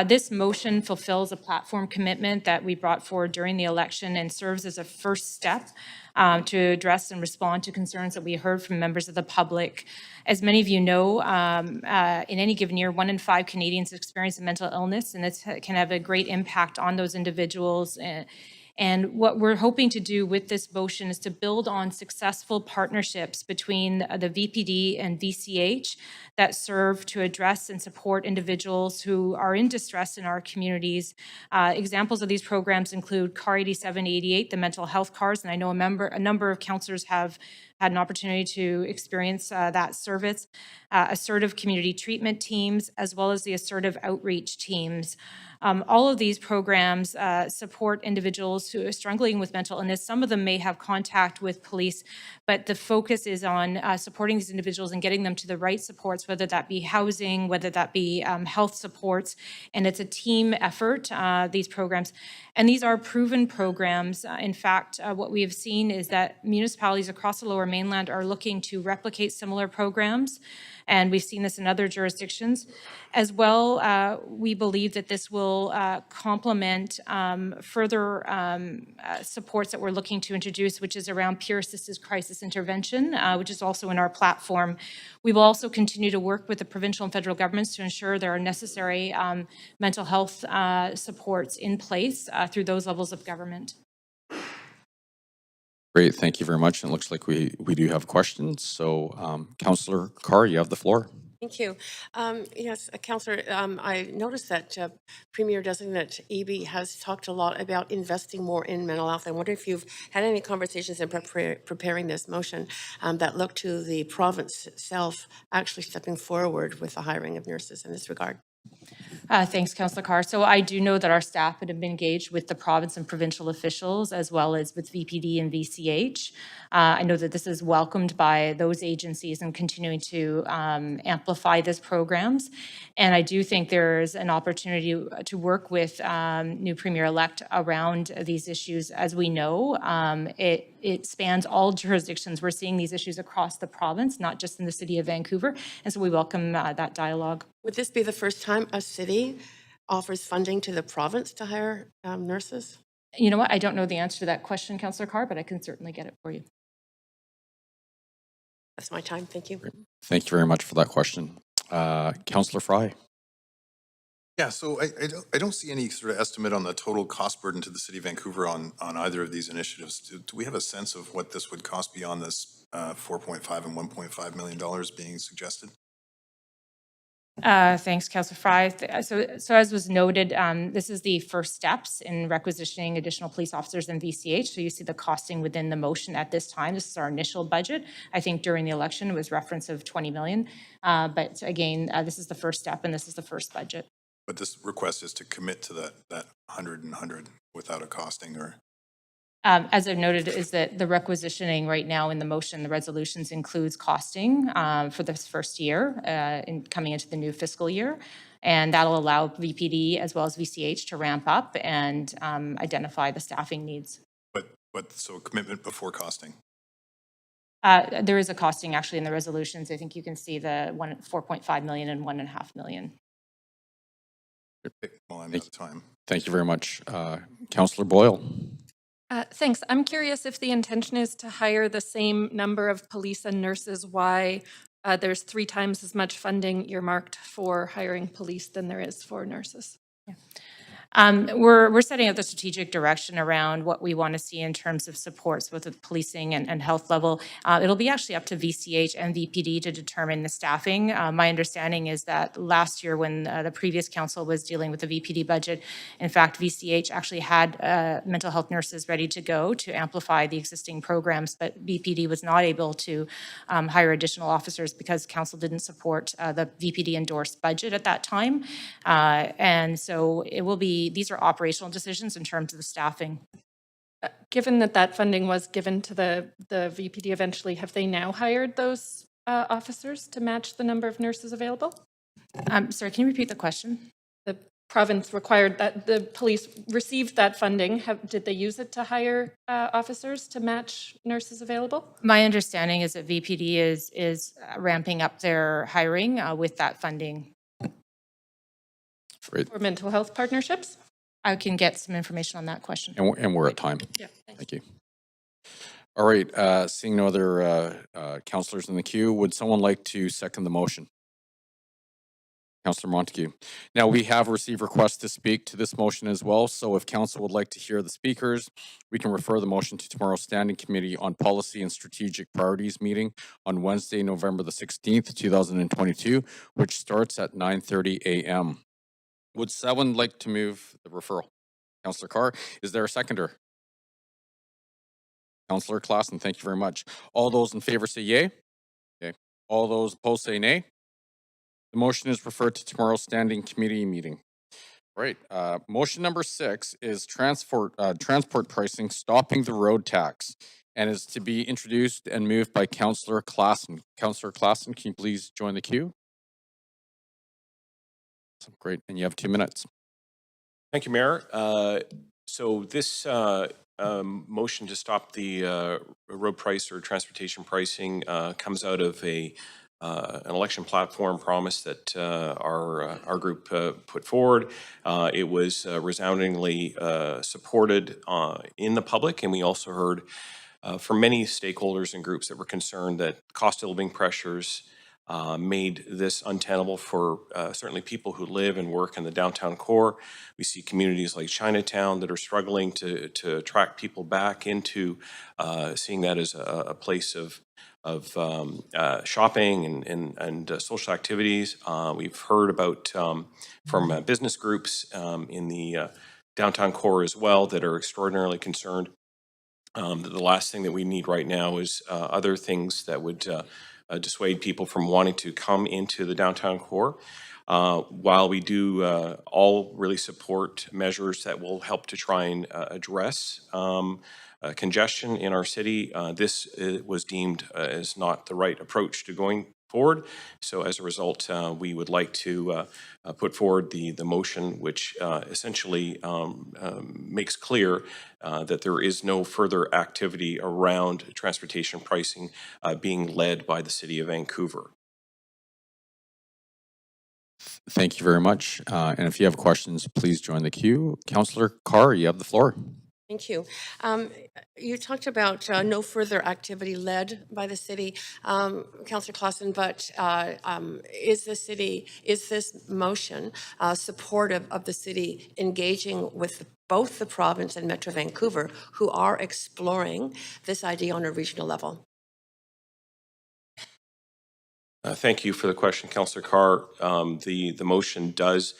This motion fulfills a platform commitment that we brought forward during the election and serves as a first step to address and respond to concerns that we heard from members of the public. As many of you know, in any given year, 1 in 5 Canadians experience a mental illness, and this can have a great impact on those individuals. And what we're hoping to do with this motion is to build on successful partnerships between the VPD and VCH that serve to address and support individuals who are in distress in our communities. Examples of these programs include CAR 8788, the mental health cars, and I know a number of councillors have had an opportunity to experience that service, assertive community treatment teams, as well as the assertive outreach teams. All of these programs support individuals who are struggling with mental illness. Some of them may have contact with police, but the focus is on supporting these individuals and getting them to the right supports, whether that be housing, whether that be health supports. And it's a team effort, these programs. And these are proven programs. In fact, what we have seen is that municipalities across the Lower Mainland are looking to replicate similar programs. And we've seen this in other jurisdictions. As well, we believe that this will complement further supports that we're looking to introduce, which is around peer-assisted crisis intervention, which is also in our platform. We will also continue to work with the provincial and federal governments to ensure there are necessary mental health supports in place through those levels of government. Great, thank you very much. And it looks like we do have questions. So Councillor Carr, you have the floor. Thank you. Yes, Councillor, I noticed that Premier Designate Eby has talked a lot about investing more in mental health. I wonder if you've had any conversations in preparing this motion that look to the province itself actually stepping forward with the hiring of nurses in this regard. Thanks, Councillor Carr. So I do know that our staff have been engaged with the province and provincial officials, as well as with VPD and VCH. I know that this is welcomed by those agencies and continuing to amplify these programs. And I do think there's an opportunity to work with new Premier-elect around these issues. As we know, it spans all jurisdictions. We're seeing these issues across the province, not just in the city of Vancouver. And so we welcome that dialogue. Would this be the first time a city offers funding to the province to hire nurses? You know what? I don't know the answer to that question, Councillor Carr, but I can certainly get it for you. That's my time. Thank you. Thank you very much for that question. Councillor Fry. Yeah, so I don't see any sort of estimate on the total cost burden to the city of Vancouver on either of these initiatives. Do we have a sense of what this would cost beyond this $4.5 and $1.5 million being suggested? Thanks, Councillor Fry. So as was noted, this is the first steps in requisitioning additional police officers in VCH. So you see the costing within the motion at this time. This is our initial budget. I think during the election it was reference of 20 million. But again, this is the first step and this is the first budget. But this request is to commit to that 100 and 100 without a costing, or? As I've noted, is that the requisitioning right now in the motion, the resolutions includes costing for this first year coming into the new fiscal year. And that'll allow VPD as well as VCH to ramp up and identify the staffing needs. So commitment before costing? There is a costing actually in the resolutions. I think you can see the 4.5 million and 1.5 million. Well, I'm out of time. Thank you very much. Councillor Boyle. Thanks. I'm curious if the intention is to hire the same number of police and nurses, why there's 3 times as much funding earmarked for hiring police than there is for nurses. We're setting out the strategic direction around what we want to see in terms of supports, both at the policing and health level. It'll be actually up to VCH and VPD to determine the staffing. My understanding is that last year when the previous council was dealing with the VPD budget, in fact, VCH actually had mental health nurses ready to go to amplify the existing programs, but VPD was not able to hire additional officers because council didn't support the VPD endorsed budget at that time. And so it will be, these are operational decisions in terms of the staffing. Given that that funding was given to the VPD eventually, have they now hired those officers to match the number of nurses available? Sorry, can you repeat the question? The province required that the police received that funding. Did they use it to hire officers to match nurses available? My understanding is that VPD is ramping up their hiring with that funding. For mental health partnerships? I can get some information on that question. And we're at time. Yeah. Thank you. All right, seeing no other councillors in the queue, would someone like to second the motion? Councillor Montague. Now, we have received requests to speak to this motion as well, so if council would like to hear the speakers, we can refer the motion to tomorrow's Standing Committee on Policy and Strategic Priorities meeting on Wednesday, November the 16th, 2022, which starts at 9:30 a.m. Would someone like to move the referral? Councillor Carr, is there a seconder? Councillor Klassen, thank you very much. All those in favor say yay. Okay. All those opposed say nay. The motion is referred to tomorrow's Standing Committee meeting. Right. Motion number 6 is transport pricing, stopping the road tax, and is to be introduced and moved by Councillor Klassen. Councillor Klassen, can you please join the queue? Great, and you have 2 minutes. Thank you, Mayor. So this motion to stop the road price or transportation pricing comes out of an election platform promise that our group put forward. It was resoundingly supported in the public, and we also heard from many stakeholders and groups that were concerned that cost of living pressures made this untenable for certainly people who live and work in the downtown core. We see communities like Chinatown that are struggling to attract people back into seeing that as a place of shopping and social activities. We've heard about from business groups in the downtown core as well that are extraordinarily concerned that the last thing that we need right now is other things that would dissuade people from wanting to come into the downtown core. While we do all really support measures that will help to try and address congestion in our city, this was deemed as not the right approach to going forward. So as a result, we would like to put forward the motion, which essentially makes clear that there is no further activity around transportation pricing being led by the City of Vancouver. Thank you very much. And if you have questions, please join the queue. Councillor Carr, you have the floor. Thank you. You talked about no further activity led by the city, Councillor Klassen, but is this motion supportive of the city engaging with both the province and Metro Vancouver, who are exploring this idea on a regional level? Thank you for the question, Councillor Carr. The motion does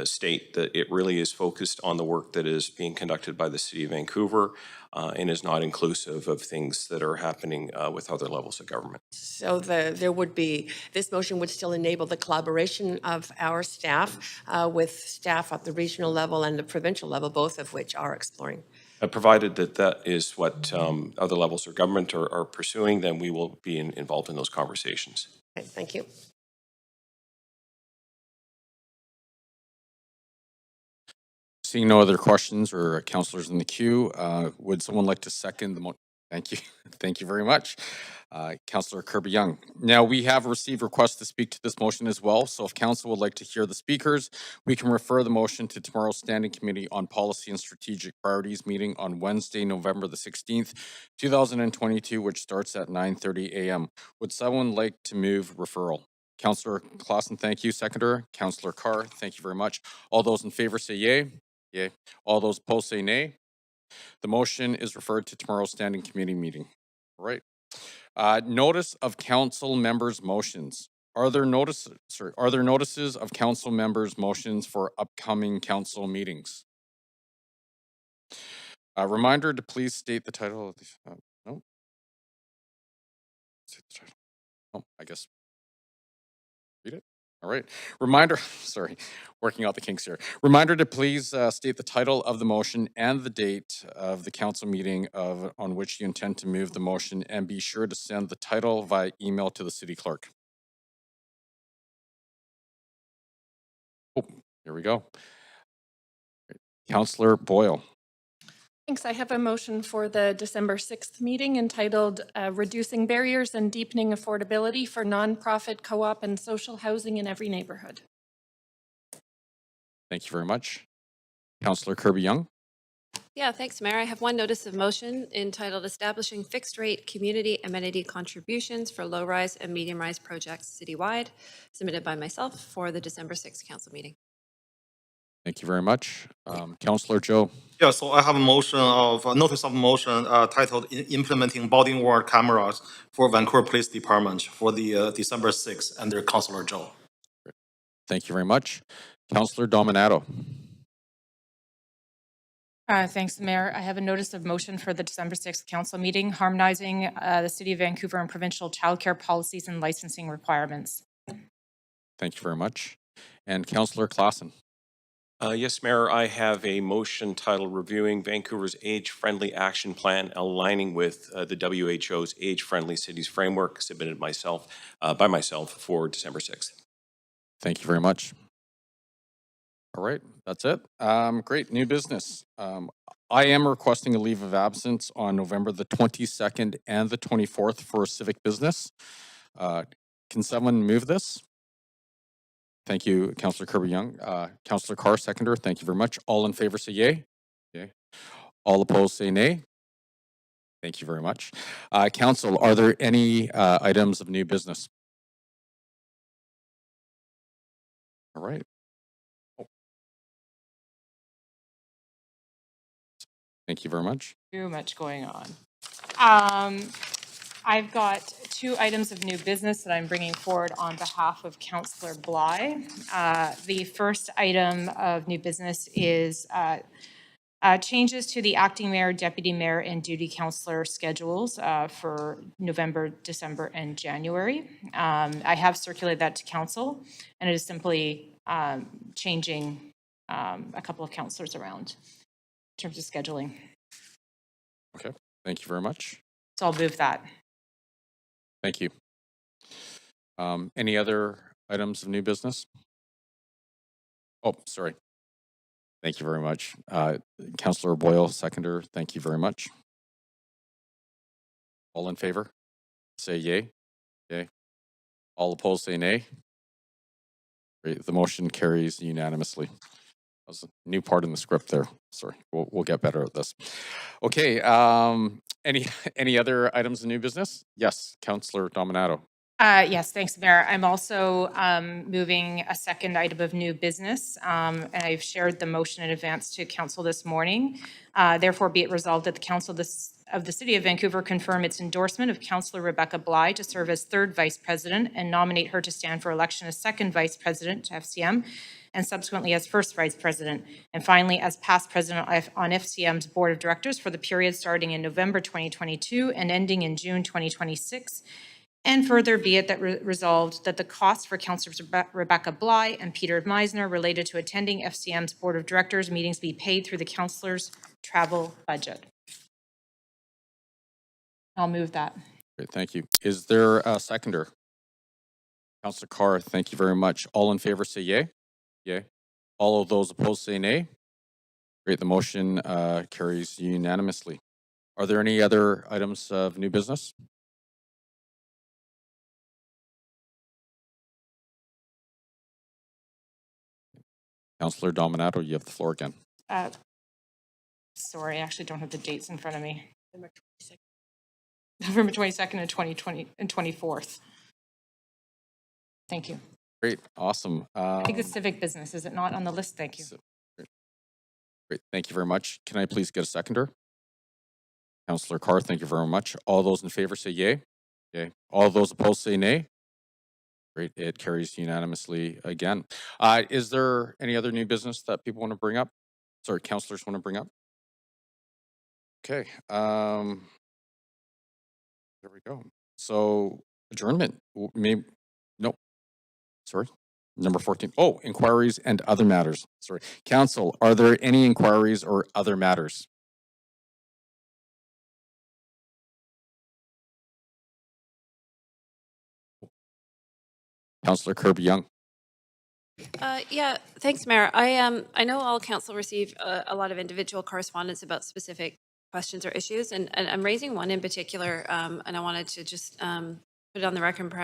state that it really is focused on the work that is being conducted by the City of Vancouver and is not inclusive of things that are happening with other levels of government. So there would be, this motion would still enable the collaboration of our staff with staff at the regional level and the provincial level, both of which are exploring. Provided that that is what other levels of government are pursuing, then we will be involved in those conversations. Okay, thank you. Seeing no other questions or councillors in the queue, would someone like to second the motion? Thank you. Thank you very much. Councillor Kirby-Young. Now, we have received requests to speak to this motion as well, so if council would like to hear the speakers, we can refer the motion to tomorrow's Standing Committee on Policy and Strategic Priorities meeting on Wednesday, November the 16th, 2022, which starts at 9:30 a.m. Would someone like to move referral? Councillor Clausen, thank you. Seconder, Councillor Carr, thank you very much. All those in favor say yay. Yay. All those opposed say nay. The motion is referred to tomorrow's Standing Committee meeting. All right. Notice of council members' motions. Are there notices of council members' motions for upcoming council meetings? Reminder to please state the title of the, no. State the title. Oh, I guess. Read it. All right. Reminder, sorry, working out the kinks here. Reminder to please state the title of the motion and the date of the council meeting on which you intend to move the motion, and be sure to send the title via email to the city clerk. Oh, here we go. Councillor Boyle. Thanks. I have a motion for the December 6th meeting entitled Reducing Barriers and Deepening Affordability for Nonprofit Co-op and Social Housing in Every Neighborhood. Thank you very much. Councillor Kirby-Young. Yeah, thanks, Mayor. I have one notice of motion entitled Establishing Fixed Rate Community Amenity Contributions for Low-Rise and Medium-Rise Projects Citywide, submitted by myself for the December 6th council meeting. Thank you very much. Councillor Joe. Yeah, so I have a notice of motion titled Implementing Body Worn Cameras for Vancouver Police Department for the December 6th under Councillor Joe. Thank you very much. Councillor Dominato. Thanks, Mayor. I have a notice of motion for the December 6th council meeting harmonizing the City of Vancouver and provincial childcare policies and licensing requirements. Thank you very much. And Councillor Clausen. Yes, Mayor, I have a motion titled Reviewing Vancouver's Age-Friendly Action Plan, aligning with the WHO's Age-Friendly Cities Framework, submitted by myself for December 6th. Thank you very much. All right, that's it. Great, new business. I am requesting a leave of absence on November the 22nd and the 24th for a civic business. Can someone move this? Thank you, Councillor Kirby-Young. Councillor Carr, seconder. Thank you very much. All in favor say yay. Yay. All opposed say nay. Thank you very much. Council, are there any items of new business? All right. Thank you very much. Too much going on. I've got two items of new business that I'm bringing forward on behalf of Councillor Bly. The first item of new business is changes to the acting mayor, deputy mayor, and duty councillor schedules for November, December, and January. I have circulated that to council, and it is simply changing a couple of councillors around in terms of scheduling. Okay, thank you very much. So I'll move that. Thank you. Any other items of new business? Oh, sorry. Thank you very much. Councillor Boyle, seconder, thank you very much. All in favor? Say yay. Yay. All opposed say nay. Great. The motion carries unanimously. That was a new part in the script there. Sorry, we'll get better at this. Okay, any other items of new business? Yes, Councillor Dominato. Yes, thanks, Mayor. I'm also moving a second item of new business, and I've shared the motion in advance to council this morning. Therefore, be it resolved that the council of the City of Vancouver confirm its endorsement of Councillor Rebecca Bly to serve as third vice president and nominate her to stand for election as second vice president to FCM and subsequently as first vice president, and finally as past president on FCM's board of directors for the period starting in November 2022 and ending in June 2026. And further be it that resolved that the costs for Councillors Rebecca Bly and Peter Meisner related to attending FCM's Board of Directors meetings be paid through the councillors' travel budget. I'll move that. Great, thank you. Is there a seconder? Councillor Carr, thank you very much. All in favor say yay. Yay. All of those opposed say nay. Great, the motion carries unanimously. Are there any other items of new business? Councillor Dominato, you have the floor again. Sorry, I actually don't have the dates in front of me. November 22nd and 2020 and 24th. Thank you. Great, awesome. I think it's civic business. Is it not on the list? Thank you. Great, thank you very much. Can I please get a seconder? Councillor Carr, thank you very much. All those in favor say yay. Yay. All those opposed say nay. Great, it carries unanimously again. Is there any other new business that people want to bring up? Sorry, councillors want to bring up? Okay, there we go. So adjournment, no, sorry, number 14. Oh, inquiries and other matters. Sorry, council, are there any inquiries or other matters? Councillor Kirby-Young. Yeah, thanks, Mayor. I know all council receive a lot of individual correspondence about specific questions or issues, and I'm raising one in particular, and I wanted to just put it on the record.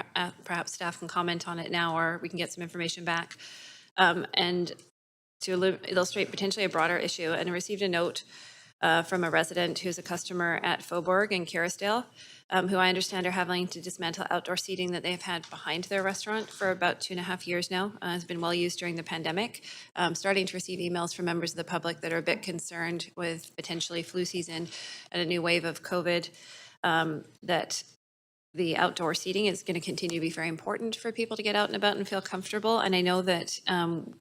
Perhaps staff can comment on it now, or we can get some information back, and to illustrate potentially a broader issue. And I received a note from a resident who's a customer at Faubourg in Kerrisdale, who I understand are having to dismantle outdoor seating that they've had behind their restaurant for about 2.5 years now. Has been well used during the pandemic. Starting to receive emails from members of the public that are a bit concerned with potentially flu season and a new wave of COVID, that the outdoor seating is going to continue to be very important for people to get out and about and feel comfortable. And I know that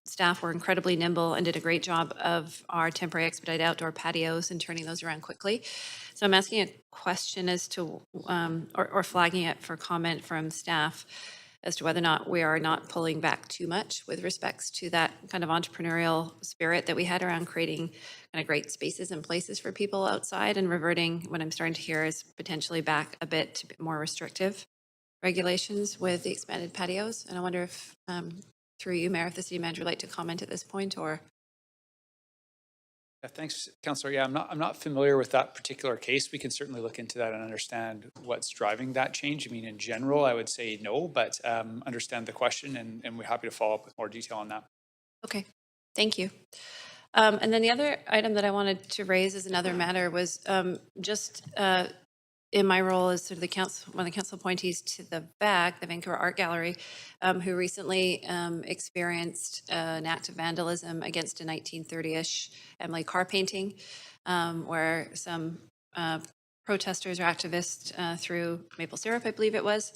staff were incredibly nimble and did a great job of our temporary expedited outdoor patios and turning those around quickly. So I'm asking a question as to, or flagging it for comment from staff as to whether or not we are not pulling back too much with respects to that kind of entrepreneurial spirit that we had around creating kind of great spaces and places for people outside, and reverting, what I'm starting to hear is potentially back a bit to more restrictive regulations with the expanded patios. And I wonder if, through you, Mayor, if the city manager would like to comment at this point, or? Yeah, thanks, Councillor. Yeah, I'm not familiar with that particular case. We can certainly look into that and understand what's driving that change. I mean, in general, I would say no, but understand the question, and we're happy to follow up with more detail on that. Okay, thank you. And then the other item that I wanted to raise as another matter was just in my role as sort of one of the council appointees to the VAG, the Vancouver Art Gallery, who recently experienced an act of vandalism against a 1930-ish Emily Carr painting, where some protesters or activists threw maple syrup, I believe it was,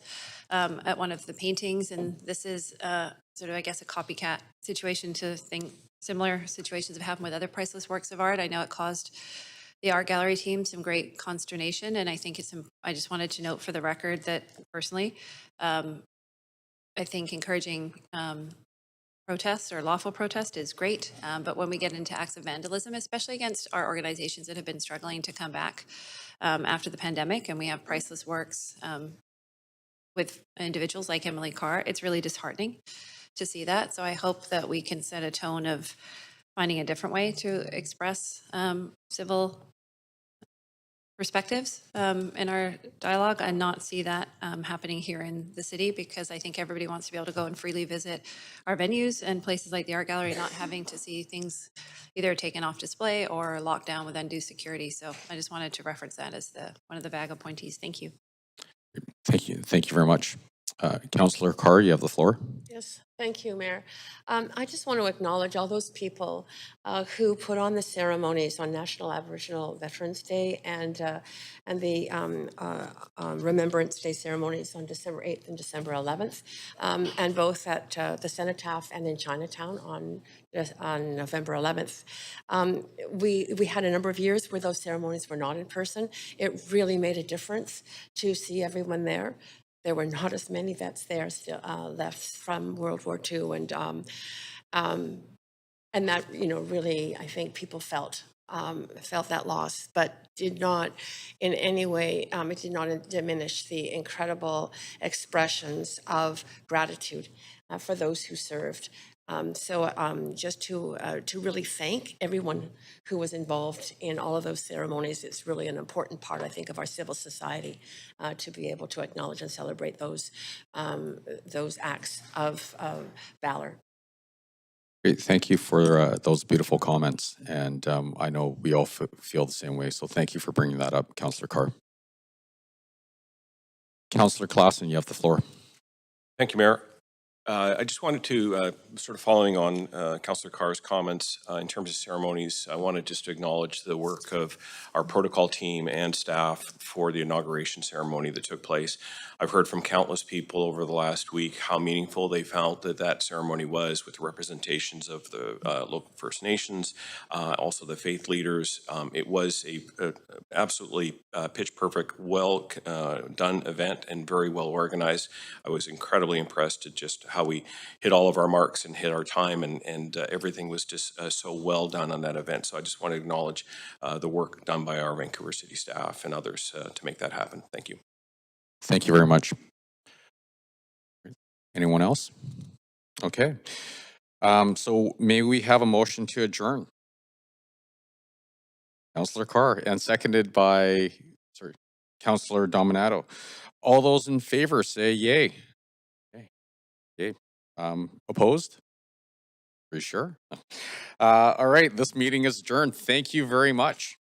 at one of the paintings. And this is sort of, I guess, a copycat situation to similar situations have happened with other priceless works of art. I know it caused the art gallery team some great consternation, and I think I just wanted to note for the record that personally, I think encouraging protests or lawful protest is great, but when we get into acts of vandalism, especially against our organizations that have been struggling to come back after the pandemic, and we have priceless works with individuals like Emily Carr, it's really disheartening to see that. So I hope that we can set a tone of finding a different way to express civil perspectives in our dialogue, and not see that happening here in the city, because I think everybody wants to be able to go and freely visit our venues and places like the art gallery, not having to see things either taken off display or locked down with undue security. So I just wanted to reference that as one of the VAG appointees. Thank you. Thank you very much. Councillor Carr, you have the floor. Yes, thank you, Mayor. I just want to acknowledge all those people who put on the ceremonies on National Aboriginal Veterans Day and the Remembrance Day ceremonies on December 8th and December 11th, and both at the Cenotaph and in Chinatown on November 11th. We had a number of years where those ceremonies were not in person. It really made a difference to see everyone there. There were not as many vets there still left from World War II, and that really I think people felt that loss, but did not in any way it did not diminish the incredible expressions of gratitude for those who served. Just to really thank everyone who was involved in all of those ceremonies. It's really an important part, I think, of our civil society to be able to acknowledge and celebrate those acts of valor. Great. Thank you for those beautiful comments. And I know we all feel the same way. So thank you for bringing that up, Councillor Carr. Councillor Clausen, you have the floor. Thank you, Mayor. I just wanted to, sort of following on Councillor Carr's comments in terms of ceremonies, I wanted just to acknowledge the work of our protocol team and staff for the inauguration ceremony that took place. I've heard from countless people over the last week how meaningful they felt that ceremony was, with the representations of the local First Nations, also the faith leaders. It was a absolutely pitch perfect, well done event and very well organized. I was incredibly impressed at just how we hit all of our marks and hit our time, and everything was just so well done on that event. So I just want to acknowledge the work done by our Vancouver City staff and others to make that happen. Thank you. Thank you very much. Anyone else? Okay. So may we have a motion to adjourn? Councillor Carr, and seconded by, Councillor Dominato. All those in favor say yay. Okay. Yay. Opposed? Are you sure? All right, this meeting is adjourned. Thank you very much.